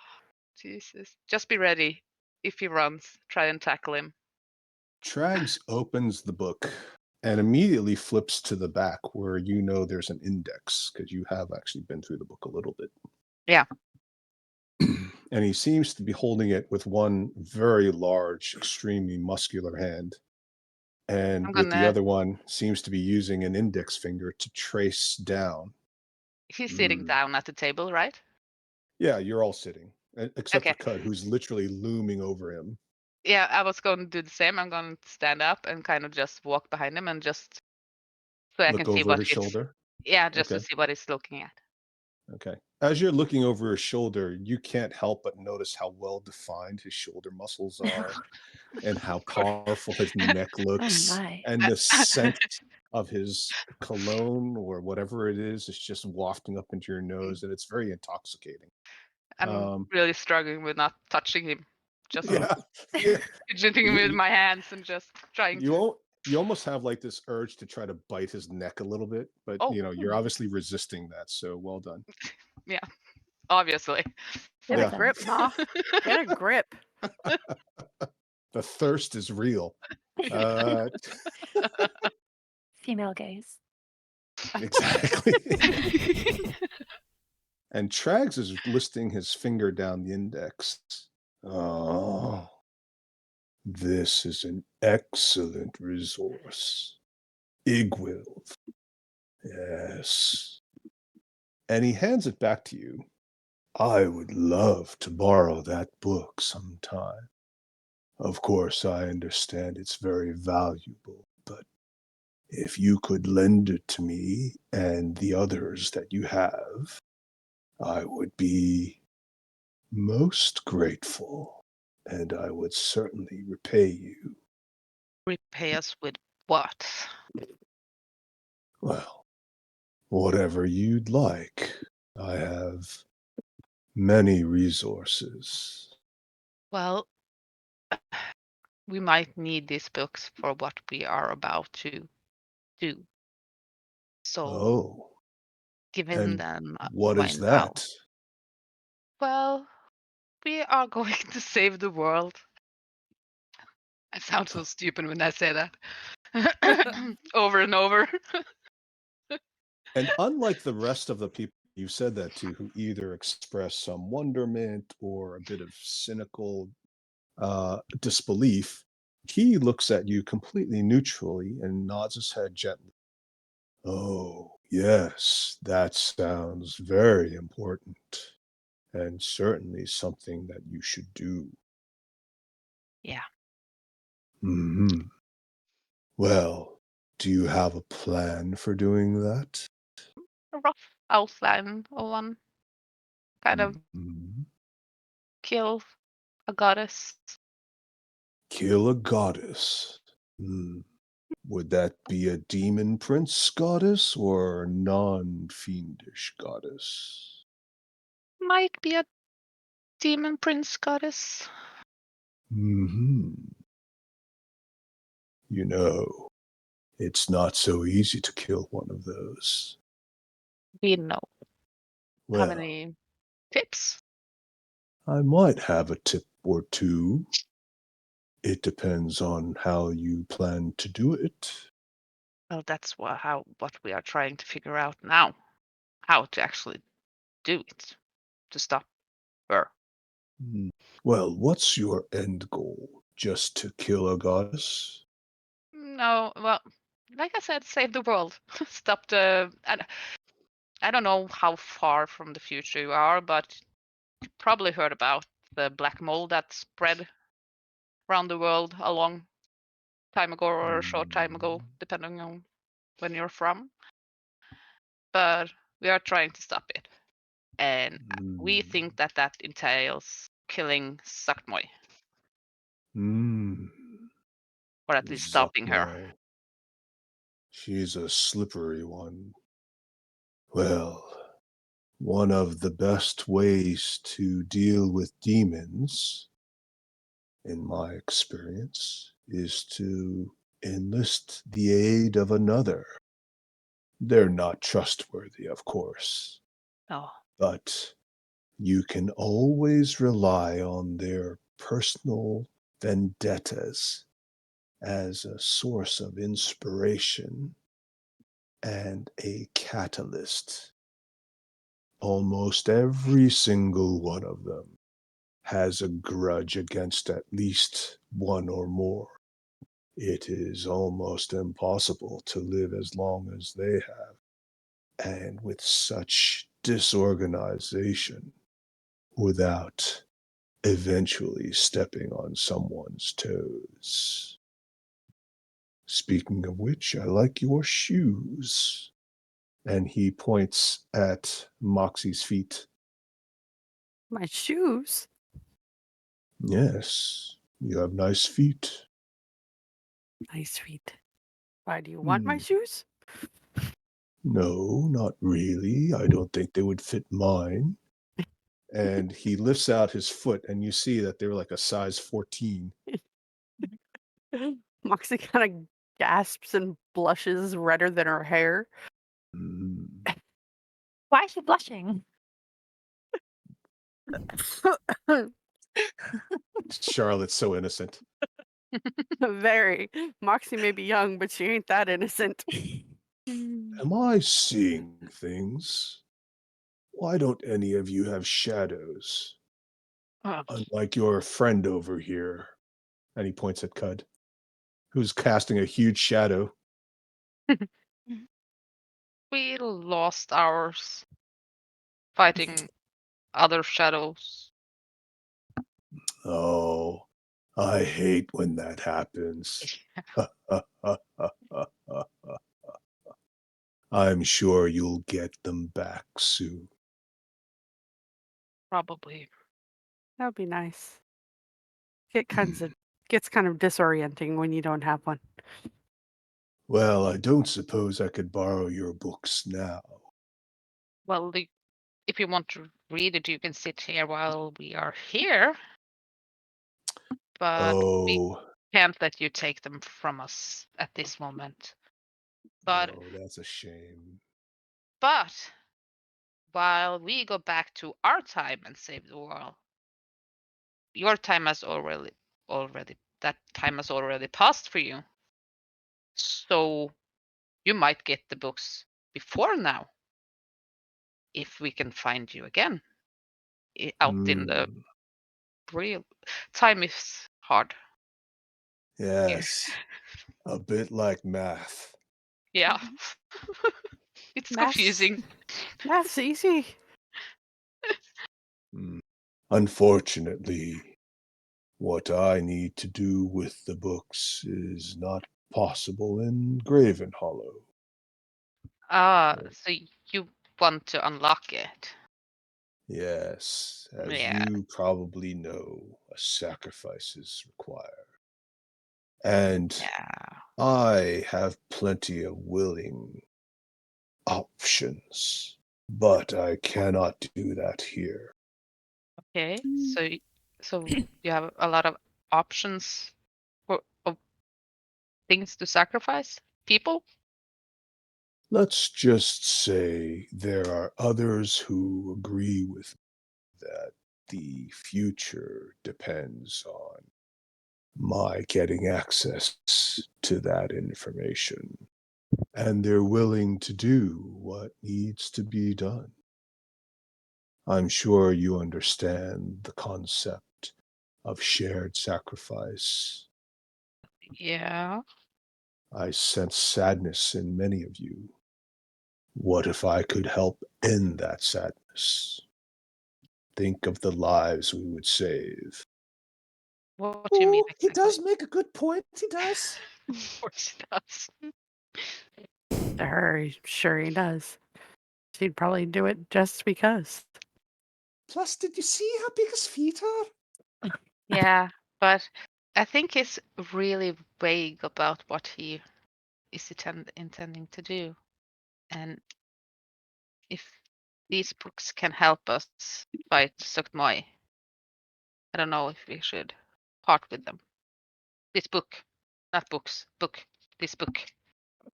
Jesus. Just be ready. If he runs, try and tackle him. Trags opens the book and immediately flips to the back where you know there's an index because you have actually been through the book a little bit. Yeah. And he seems to be holding it with one very large, extremely muscular hand. And I'm with the gonna- other one seems to be using an index finger to trace down. He's sitting down at the table, right? Yeah, you're all sitting, except Okay. for Cud, who's literally looming over him. Yeah, I was going to do the same. I'm going to stand up and kind of just walk behind him and just so I Look can see over what his he's. shoulder. Yeah, just to Okay. see what he's looking at. Okay. As you're looking over his shoulder, you can't help but notice how well defined his shoulder muscles are and how powerful his neck looks. my. And the scent of his cologne or whatever it is just wafting up into your nose, and it's very intoxicating. I'm really struggling with not touching him. Just Yeah. Yeah. fidgeting with my hands and just trying to. You almost have like this urge to try to bite his neck a little bit, but Oh. you're obviously resisting that. So well done. Yeah, obviously. Get Yeah. a grip, Ma. Get a grip. The thirst is real. Uh, Female gaze. Exactly. And Trags is listing his finger down the index. Oh, this is an excellent resource. Igwilv. Yes. And he hands it back to you. I would love to borrow that book sometime. Of course, I understand it's very valuable, but if you could lend it to me and the others that you have, I would be most grateful, and I would certainly repay you. Repay us with what? Well, whatever you'd like. I have many resources. Well, we might need these books for what we are about to do. So, Oh, giving and them what is right now. that? Well, we are going to save the world. I sound so stupid when I say that. Over and over. And unlike the rest of the people you said that to, who either express some wonderment or a bit of cynical disbelief, he looks at you completely neutrally and nods his head gently. Oh, yes, that sounds very important, and certainly something that you should do. Yeah. Hmm. Well, do you have a plan for doing that? A rough outline of one. Kind of Mhm. kill a goddess. Kill a goddess. Hmm. Would that be a demon prince goddess or non-fiendish goddess? Might be a demon prince goddess. Hmm. You know, it's not so easy to kill one of those. We know. Well, Have any tips? I might have a tip or two. It depends on how you plan to do it. Well, that's what we are trying to figure out now. How to actually do it to stop her. Hmm. Well, what's your end goal? Just to kill a goddess? No, well, like I said, save the world. Stop the. I don't know how far from the future you are, but you probably heard about the black mold that spread around the world a long time ago or a short time ago, depending on when you're from. But we are trying to stop it. And we think that that entails killing Sakmoy, Hmm. or at least stopping her. Zuckmo. She's a slippery one. Well, one of the best ways to deal with demons, in my experience, is to enlist the aid of another. They're not trustworthy, of course, Oh, but you can always rely on their personal vendettas as a source of inspiration and a catalyst. Almost every single one of them has a grudge against at least one or more. It is almost impossible to live as long as they have, and with such disorganization, without eventually stepping on someone's toes. Speaking of which, I like your shoes. And he points at Moxie's feet. My shoes? Yes, you have nice feet. Nice feet. Why do you want my Hmm. shoes? No, not really. I don't think they would fit mine. And he lifts out his foot, and you see that they're like a size 14. Moxie kind of gasps and blushes redder than her hair. Mm. Why is she blushing? Charlotte's so innocent. Very. Moxie may be young, but she ain't that innocent. Am I seeing things? Why don't any of you have shadows? Oh, Unlike your friend over here. And he points at Cud, who's casting a huge shadow. We lost ours fighting other shadows. Oh, I hate when that happens. I'm sure you'll get them back soon. probably. That would be nice. Gets kind of disorienting when you don't have one. Well, I don't suppose I could borrow your books now. Well, if you want to read it, you can sit here while we are here. But we Oh, can't let you take them from us at this moment. But oh, that's a shame. but while we go back to our time and save the world, your time has already that time has already passed for you. So you might get the books before now if we can find you again out in the Hmm, real time is hard here. yes, a bit like math. Yeah. It's confusing. Math's easy. Hmm. Unfortunately, what I need to do with the books is not possible in Graven Hollow. So you want to unlock it. Yes, as Yeah. you probably know, a sacrifice is required. And Yeah. I have plenty of willing options, but I cannot do that here. Okay. So you have a lot of options of things to sacrifice? People? Let's just say there are others who agree with me that the future depends on my getting access to that information. And they're willing to do what needs to be done. I'm sure you understand the concept of shared sacrifice. Yeah. I sense sadness in many of you. What if I could help end that sadness? Think of the lives we would save. What do you mean He exactly? does make a good point. He does. Of course it does. Sure he does. She'd probably do it just because. Plus, did you see how big his feet are? Yeah, but I think he's really vague about what he is intending to do. And if these books can help us fight Sukmoi, I don't know if we should part with them. This book, not books, book, this book.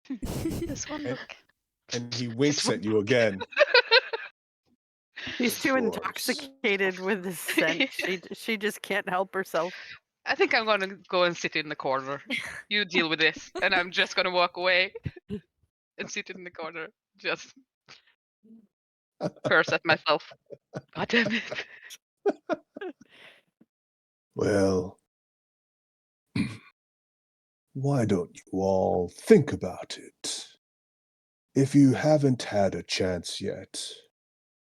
This one And, book. and he winks at you again. She's Of too course. intoxicated with the scent. She just can't help herself. I think I'm gonna go and sit in the corner. You deal with this, and I'm just gonna walk away and sit in the corner, just curse at myself. God damn it! Well, why don't you all think about it? If you haven't had a chance yet,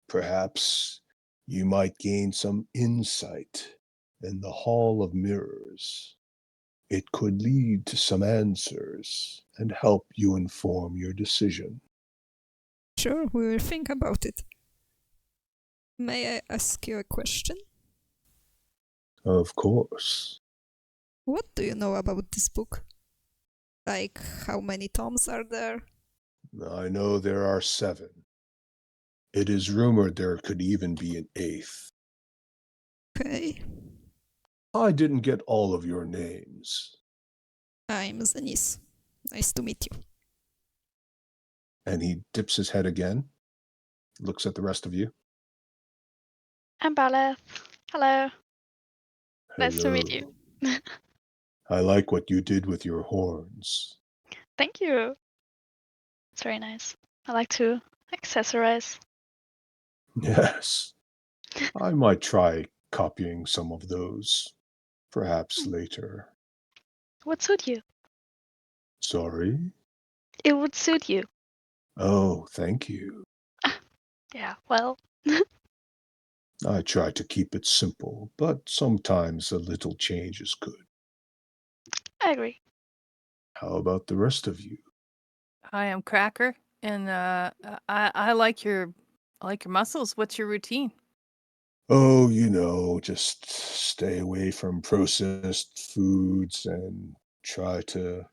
perhaps you might gain some insight in the Hall of Mirrors. It could lead to some answers and help you inform your decision. Sure, we will think about it. May I ask you a question? Of course. What do you know about this book? Like, how many tomes are there? I know there are 7. It is rumored there could even be an 8th. Okay. I didn't get all of your names. I'm Zenis. Nice to meet you. And he dips his head again, looks at the rest of you. I'm Baleth. Hello. Nice to meet Hello. you. I like what you did with your horns. Thank you. It's very nice. I like to accessorize. Yes. I might try copying some of those, perhaps later. Would suit you. Sorry? It would suit you. Oh, thank you. Yeah, well, I try to keep it simple, but sometimes a little change is good. I agree. How about the rest of you? I am Cracker, and I like your muscles. What's your routine? Oh, just stay away from processed foods and try to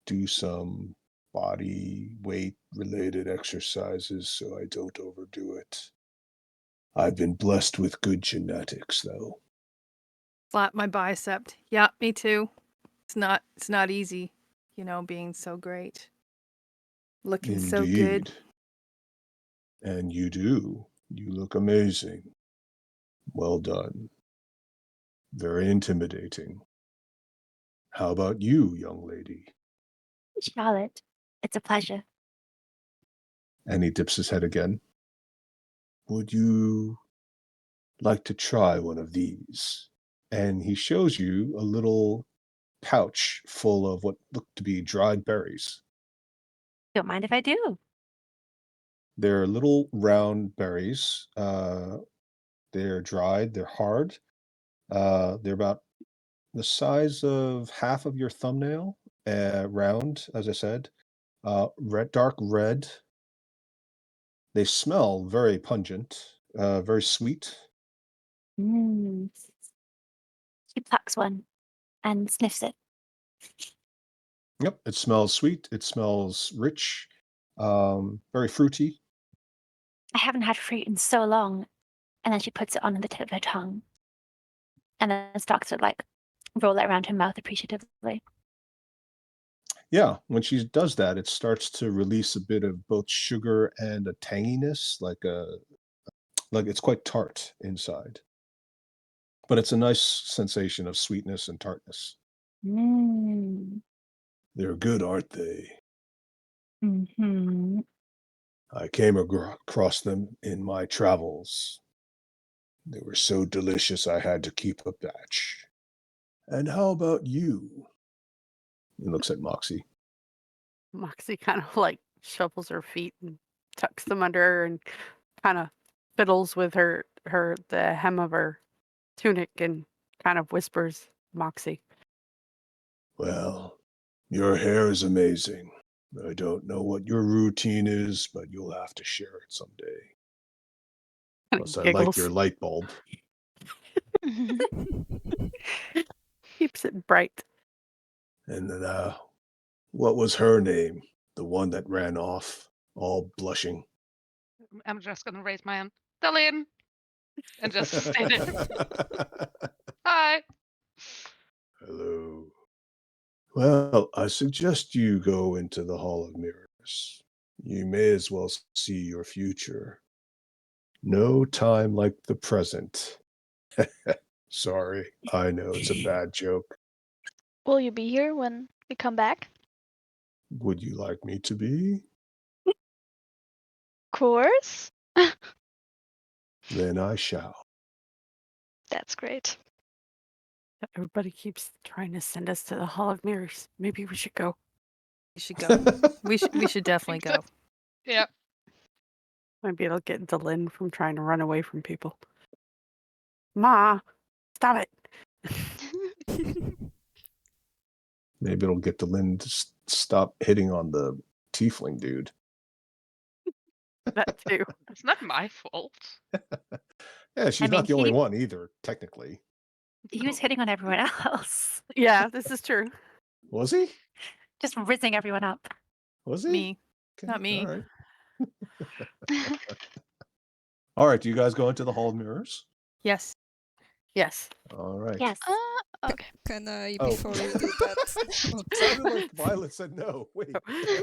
do some body weight related exercises so I don't overdo it. I've been blessed with good genetics, though. Slap my bicep. Yeah, me too. It's not easy, being so great, looking so good. Indeed. And you do. You look amazing. Well done. Very intimidating. How about you, young lady? Charlotte, it's a pleasure. And he dips his head again. Would you like to try one of these? And he shows you a little pouch full of what look to be dried berries. Don't mind if I do. They're little round berries. They're dried. They're hard. They're about the size of half of your thumbnail, round, as I said. Dark red. They smell very pungent, very sweet. Mm. She plucks one and sniffs it. Yep, it smells sweet. It smells rich, very fruity. I haven't had fruit in so long. And then she puts it on the tip of her tongue. And then starts to roll it around her mouth appreciatively. Yeah, when she does that, it starts to release a bit of both sugar and a tanginess, like it's quite tart inside. But it's a nice sensation of sweetness and tartness. Mm. They're good, aren't they? Mm-hmm. I came across them in my travels. They were so delicious I had to keep a batch. And how about you? He looks at Moxie. Moxie kind of shuffles her feet and tucks them under her and kind of fiddles with the hem of her tunic and kind of whispers, Moxie. Well, your hair is amazing. I don't know what your routine is, but you'll have to share it someday. Plus, I like your light bulb. Keeps it bright. And then, what was her name? The one that ran off, all blushing. I'm just gonna raise my hand. Dalin! And just stay there. Hi! Hello. Well, I suggest you go into the Hall of Mirrors. You may as well see your future. No time like the present. Sorry, I know it's a bad joke. Will you be here when we come back? Would you like me to be? Of course. Then I shall. That's great. Everybody keeps trying to send us to the Hall of Mirrors. Maybe we should go. We should go. we should definitely go. Yeah. Maybe it'll get Delin from trying to run away from people. Ma, stop it. Maybe it'll get Delin to stop hitting on the tiefling dude. That too. It's not my fault. Yeah, she's not the only one either, technically. He was hitting on everyone else. Yeah, this is true. Was he? Just rizzing everyone up. Was he? Me. Okay, Not me. All right. All right, do you guys go into the Hall of Mirrors? Yes. Yes. All right. Yes. Okay. Can I, Oh. before we do that? Sounded like Violet said no. Wait.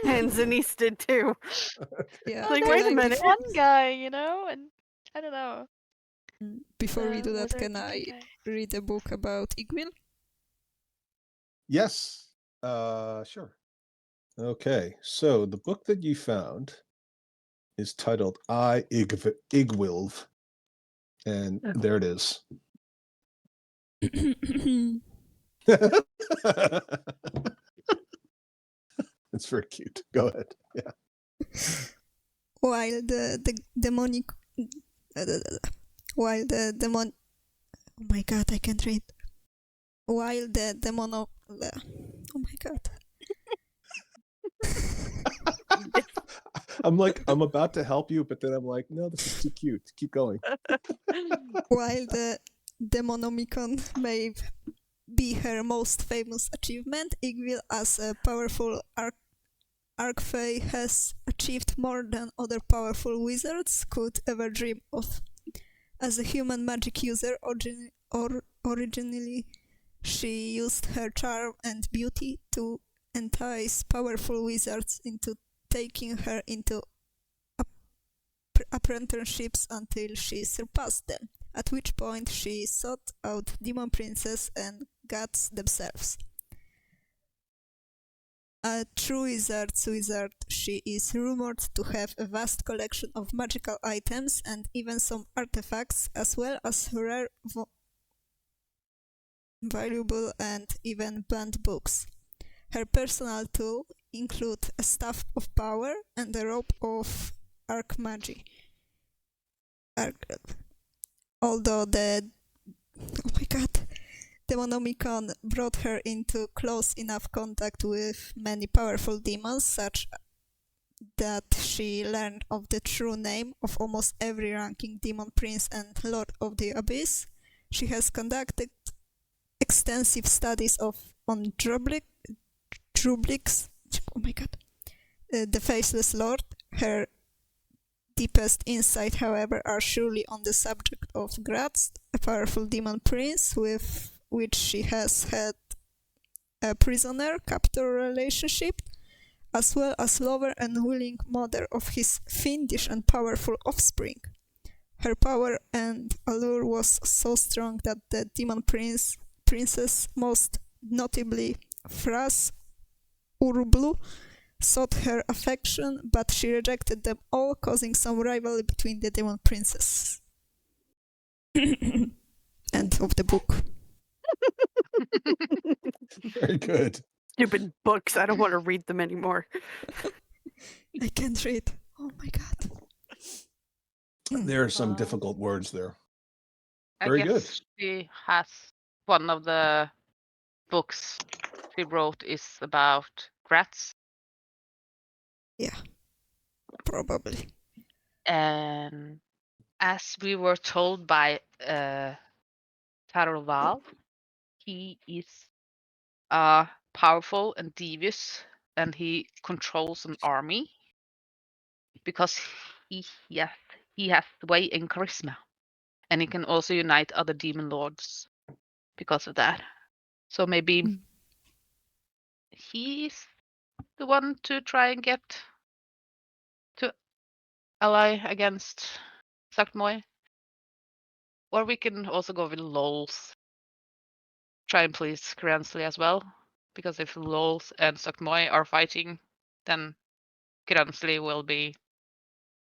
And Zanice did too. Yeah. Like, can wait a I minute. One guy, and I don't know. Before we do that, wizard can I guy. read a book about Igwil? Yes. Sure. Okay, so the book that you found is titled I Igwilv, and there it is. It's very cute. Go ahead. Yeah. While the demonic, while the demon, oh my god, I can't read. While the demono, oh my god. I'm about to help you, but then I'm like, no, this is too cute. Keep going. While the Demonomicon may be her most famous achievement, Igwil as a powerful Archfey has achieved more than other powerful wizards could ever dream of. As a human magic user, originally she used her charm and beauty to entice powerful wizards into taking her into apprenticeships until she surpassed them, at which point she sought out demon princes and gods themselves. A true wizard's wizard, she is rumored to have a vast collection of magical items and even some artifacts, as well as rare, valuable and even banned books. Her personal tools include a staff of power and a robe of archmagy. Although the Demonomicon brought her into close enough contact with many powerful demons, such that she learned of the true name of almost every ranking demon prince and lord of the abyss. She has conducted extensive studies on Drublix, the Faceless Lord. Her deepest insight, however, are surely on the subject of Gratz, a powerful demon prince with which she has had a prisoner-captor relationship, as well as lover and willing mother of his fiendish and powerful offspring. Her power and allure was so strong that the demon princess, most notably Fras Urblu, sought her affection, but she rejected them all, causing some rivalry between the demon princes. End of the book. Very good. Stupid books. I don't want to read them anymore. I can't read. Oh my god. There are some difficult words there. I Very guess she has one of the books she wrote is about Gratz. Yeah, probably. And as we were told by Taroval, he is powerful and devious, and he controls an army because he has way in charisma, and he can also unite other demon lords because of that. So maybe he's the one to try and get to ally against Sakmoy. Or we can also go with Lols. Try and please Gransley as well. Because if Lols and Sakmoy are fighting, then Gransley will be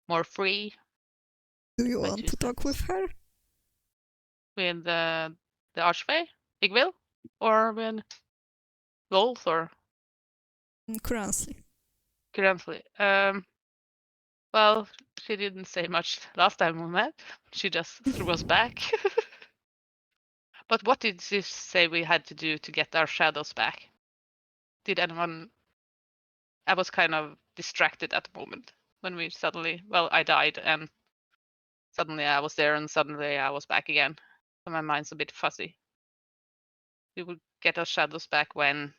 more free. Do you want to talk with her? With the Archfey? Igwil? Or with Lols or Cransley. Gransley? Well, she didn't say much last time we met. She just threw us back. But what did she say we had to do to get our shadows back? Did anyone... I was kind of distracted at the moment when we suddenly... Well, I died and suddenly I was there and suddenly I was back again. So my mind's a bit fuzzy. We will get our shadows back when...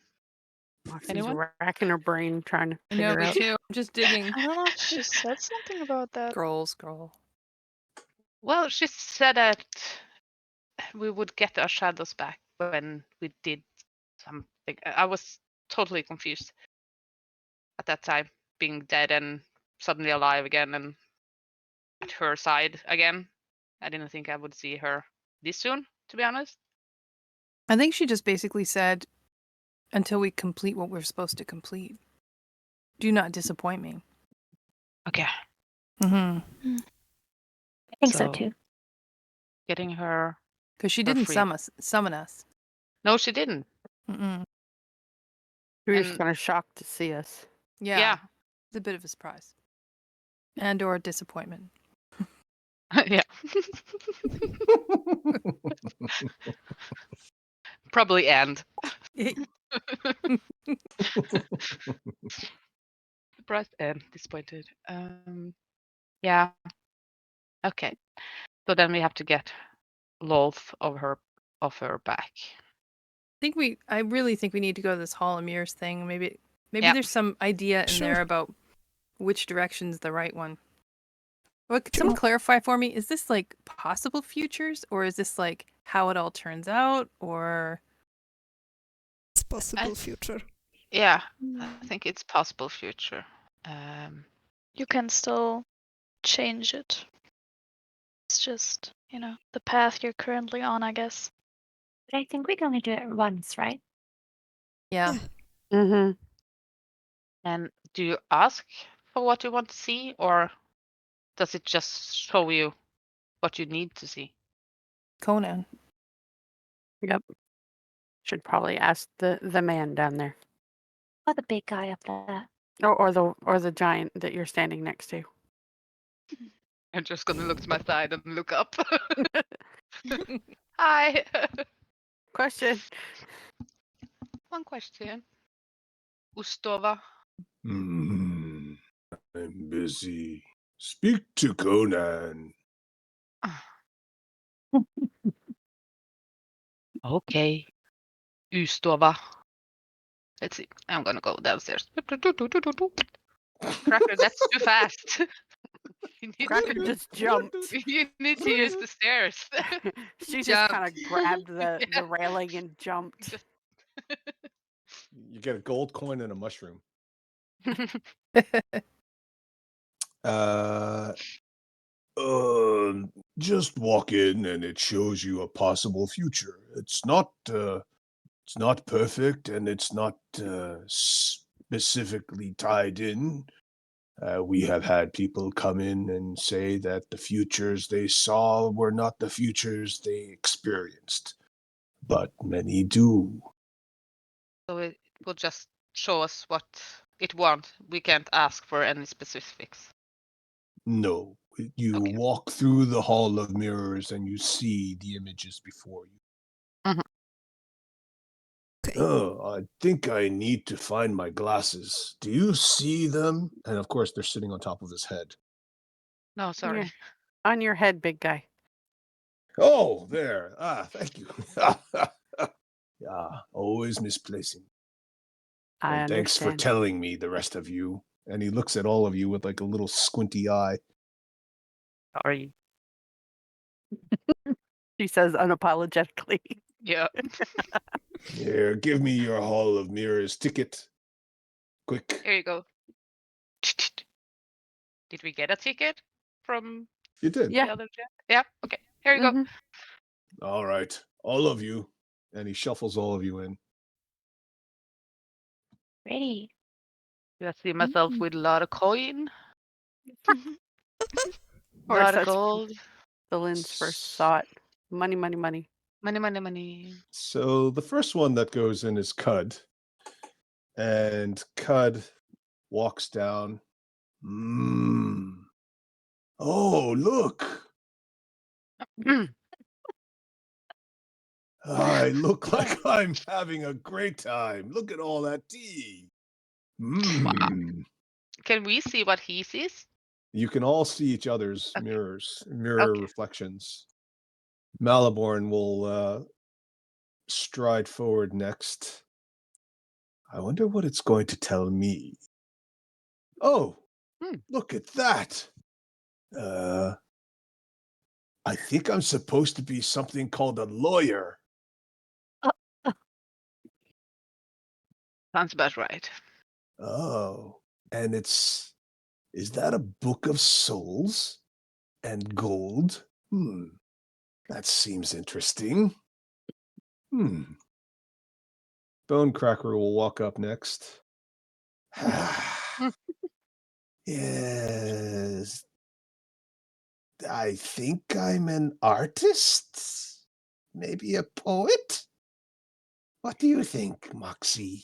Moxie's Anyone? racking her brain trying to I know, figure me out. too. I'm just digging. I don't know if she said something about that. Scroll. Well, she said that we would get our shadows back when we did something. I was totally confused at that time, being dead and suddenly alive again and at her side again. I didn't think I would see her this soon, to be honest. I think she just basically said, until we complete what we're supposed to complete. Do not disappoint me. Okay. Mm-hmm. I think so So- too. Getting her. Because she For didn't free. summon us. No, she didn't. Mm-mm. We were just And- kind of shocked to see us. Yeah. It's a bit of a surprise. And or disappointment. Yeah. Probably end. Surprised and disappointed. Yeah. Okay. So then we have to get Lolth of her back. I really think we need to go to this Hall of Mirrors thing. Maybe Yeah. there's some idea in Sure. there about which direction's the right one. What could someone clarify for me? Is this like possible futures, or is this like how it all turns out, or It's possible future. Yeah, I Mm, think it's possible future. You can still change it. It's just, the path you're currently on, I guess. But I think we can only do it once, right? yeah? Mm-hmm. And do you ask for what you want to see, or does it just show you what you need to see? Conan. Yep. Should probably ask the man down there, Or the big guy up there. or the giant that you're standing next to. I'm just gonna look to my side and look up. Hi. Question. One question. Ustova. I'm busy. Speak to Conan. Okay. Ustova. Let's see. I'm gonna go downstairs. Cracker, that's too fast. You need Cracker to- just jumped. You need to use the stairs. She just kind of Jumped. grabbed the Yeah. railing and jumped. You get a gold coin and a mushroom. Uh, Just walk in and it shows you a possible future. It's not perfect and it's not specifically tied in. We have had people come in and say that the futures they saw were not the futures they experienced, but many do. So it will just show us what it wants. We can't ask for any specifics. No, you Okay. walk through the Hall of Mirrors and you see the images before you. Okay. Oh, I think I need to find my glasses. Do you see them? and of course, they're sitting on top of his head. No, sorry. Yeah. On your head, big guy. Oh, there. Ah, thank you. Yeah, always misplacing. I And thanks for understand. telling me, the rest of you. And he looks at all of you with like a little squinty eye. Sorry. She says unapologetically. Yeah. Here, give me your Hall of Mirrors ticket. Quick. Here you go. Did we get a ticket from You did. Yeah. the other jet? Yeah. Okay. Here you go. Mhm. All right, all of you. And he shuffles all of you in. Ready. Do I see myself Mm. with a lot of coin? Or lot of such gold? the Lynn's first thought. Money, money, money. Money, money, money. So the first one that goes in is Cud. And Cud walks down. Oh, look. I look like I'm having a great time. Look at all that tea. Can we see what he sees? You can all see each other's Okay. mirror Okay. reflections. Maliborn will stride forward next. I wonder what it's going to tell me. Oh, look at that. I think I'm supposed to be something called a lawyer. Sounds about right. Oh, and is that a book of souls and gold? That seems interesting. Bonecracker will walk up next. Yes. I think I'm an artist. Maybe a poet? What do you think, Moxie?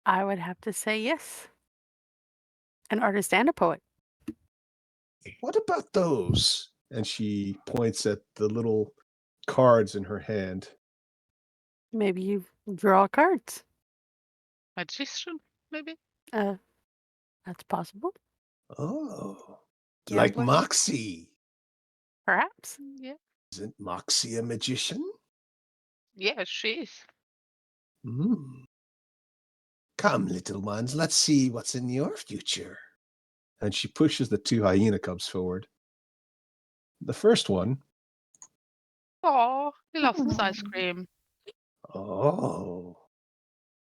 I would have to say yes. An artist and a poet. What about those? And she points at the little cards in her hand. Maybe you draw cards. Magician, maybe? That's possible. Oh, like Gambler? Moxie. Perhaps. Yeah. Isn't Moxie a magician? Yeah, she is. Hmm. Come, little ones, let's see what's in your future. And she pushes the 2 hyena cubs forward. The first one, Oh, he loves his ice cream. Oh,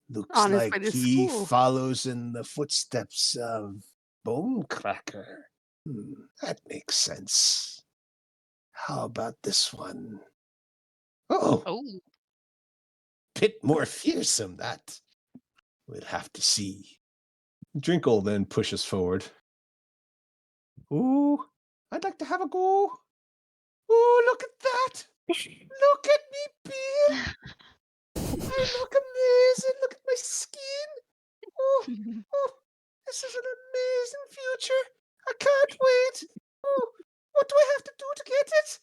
looks On his like way to he school. follows in the footsteps of Bonecracker. That makes sense. How about this one? Oh, Oh, bit more fearsome, that. We'll have to see. Drinkle then pushes forward. Ooh, I'd like to have a go. Oh, look at that! Look at me, beard! I look amazing! Look at my skin! Oh, this is an amazing future! I can't wait! Oh, what do I have to do to get it?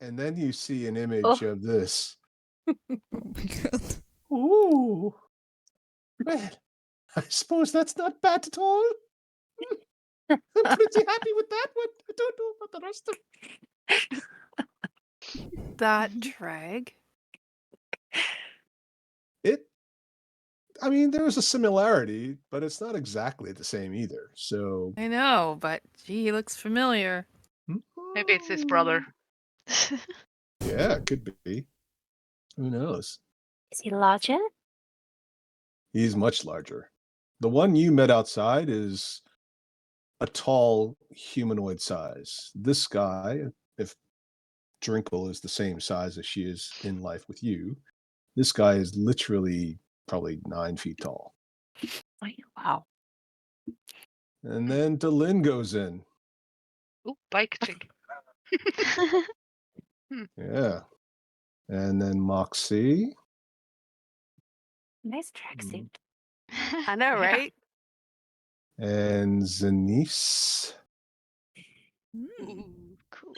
And then you see an image of this. Oh my god. Ooh. Well, I suppose that's not bad at all. I'm pretty happy with that one. I don't know about the rest of That drag. I mean, there's a similarity, but it's not exactly the same either. So I know, but gee, he looks familiar. maybe it's his brother. yeah, it could be. Who knows? Is he larger? He's much larger. The one you met outside is a tall humanoid size. This guy, if Drinkle is the same size as she is in life with you, this guy is literally probably 9 feet tall. Wow. And then Delin goes in. Ooh, bike chick. Yeah. And then Moxie. Nice tracksuit. I know, Yeah. right? And Zenise. Ooh, cool.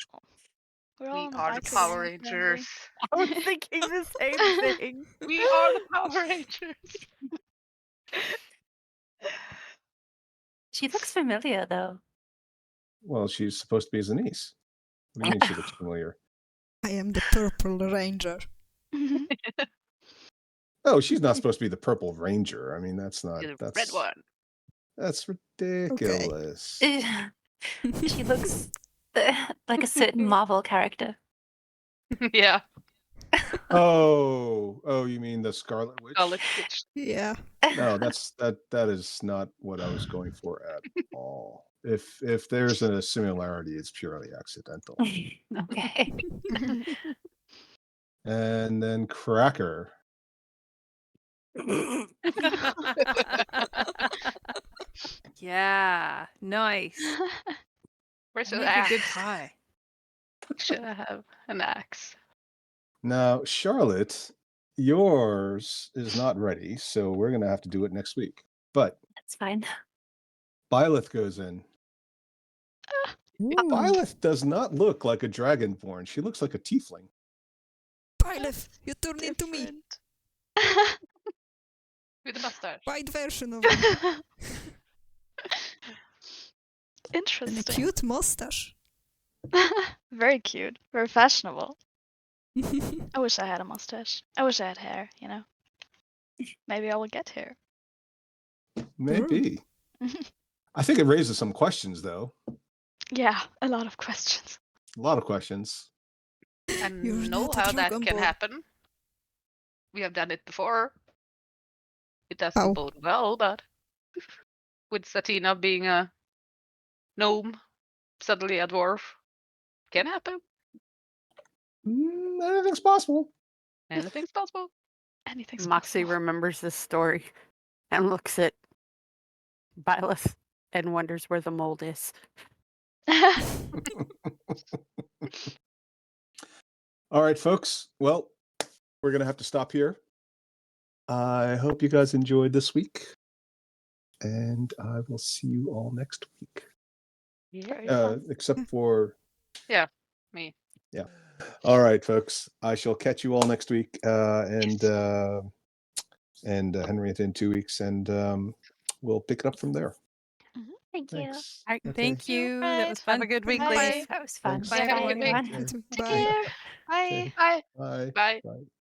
We're all We on are the bike Power again, Rangers. I was thinking the same thing. We are the Power Rangers. She looks familiar though. Well, she's supposed to be Zenise. What do you mean she looks familiar? I am the Purple Ranger. Oh, she's not supposed to be the Purple Ranger. I mean, that's not. You're the That's red one. That's ridiculous. She looks like a certain Marvel character. Yeah, Oh, you mean the Scarlet Witch? Scarlet Witch. Yeah. No, that is not what I was going for at all. If there's a similarity, it's purely accidental. Okay. And then Cracker. Yeah, nice. Where's I the make a good axe? pie. Should I have an axe? Now, Charlotte, yours is not ready, so we're gonna have to do it next week. But That's fine. Byleth goes in. Ooh. Byleth does not look like a dragonborn. She looks like a tiefling. Byleth, you turned into me. With a mustache. White version of me. And a Interesting. cute mustache. Very cute. Very fashionable. I wish I had a mustache. I wish I had hair, you know. Maybe I will get hair. Maybe. I think it raises some questions, though. Yeah, a lot of questions. A lot of questions. I You're know not a how that Dragon can Ball. happen. We have done it before. It doesn't How? bode well, but with Satina being a gnome, suddenly a dwarf, can happen. Anything's possible. Anything's possible. Anything's Moxie possible. remembers this story and looks at Byleth and wonders where the mold is. All right, folks. Well, we're gonna have to stop here. I hope you guys enjoyed this week, and I will see you all next week. Very fun. Except for Me. yeah. All right, folks. I shall catch you all next week, and Henrietta in 2 weeks, and we'll pick it up from there. Thank you. Thanks. All right, Okay. thank you. That was fun. Have a good week, Bye. ladies. That was fun. Thanks. Bye, Yeah, have a everyone. good week. Okay. Take Bye. care. Bye. Okay. Bye. Bye. Bye. Bye.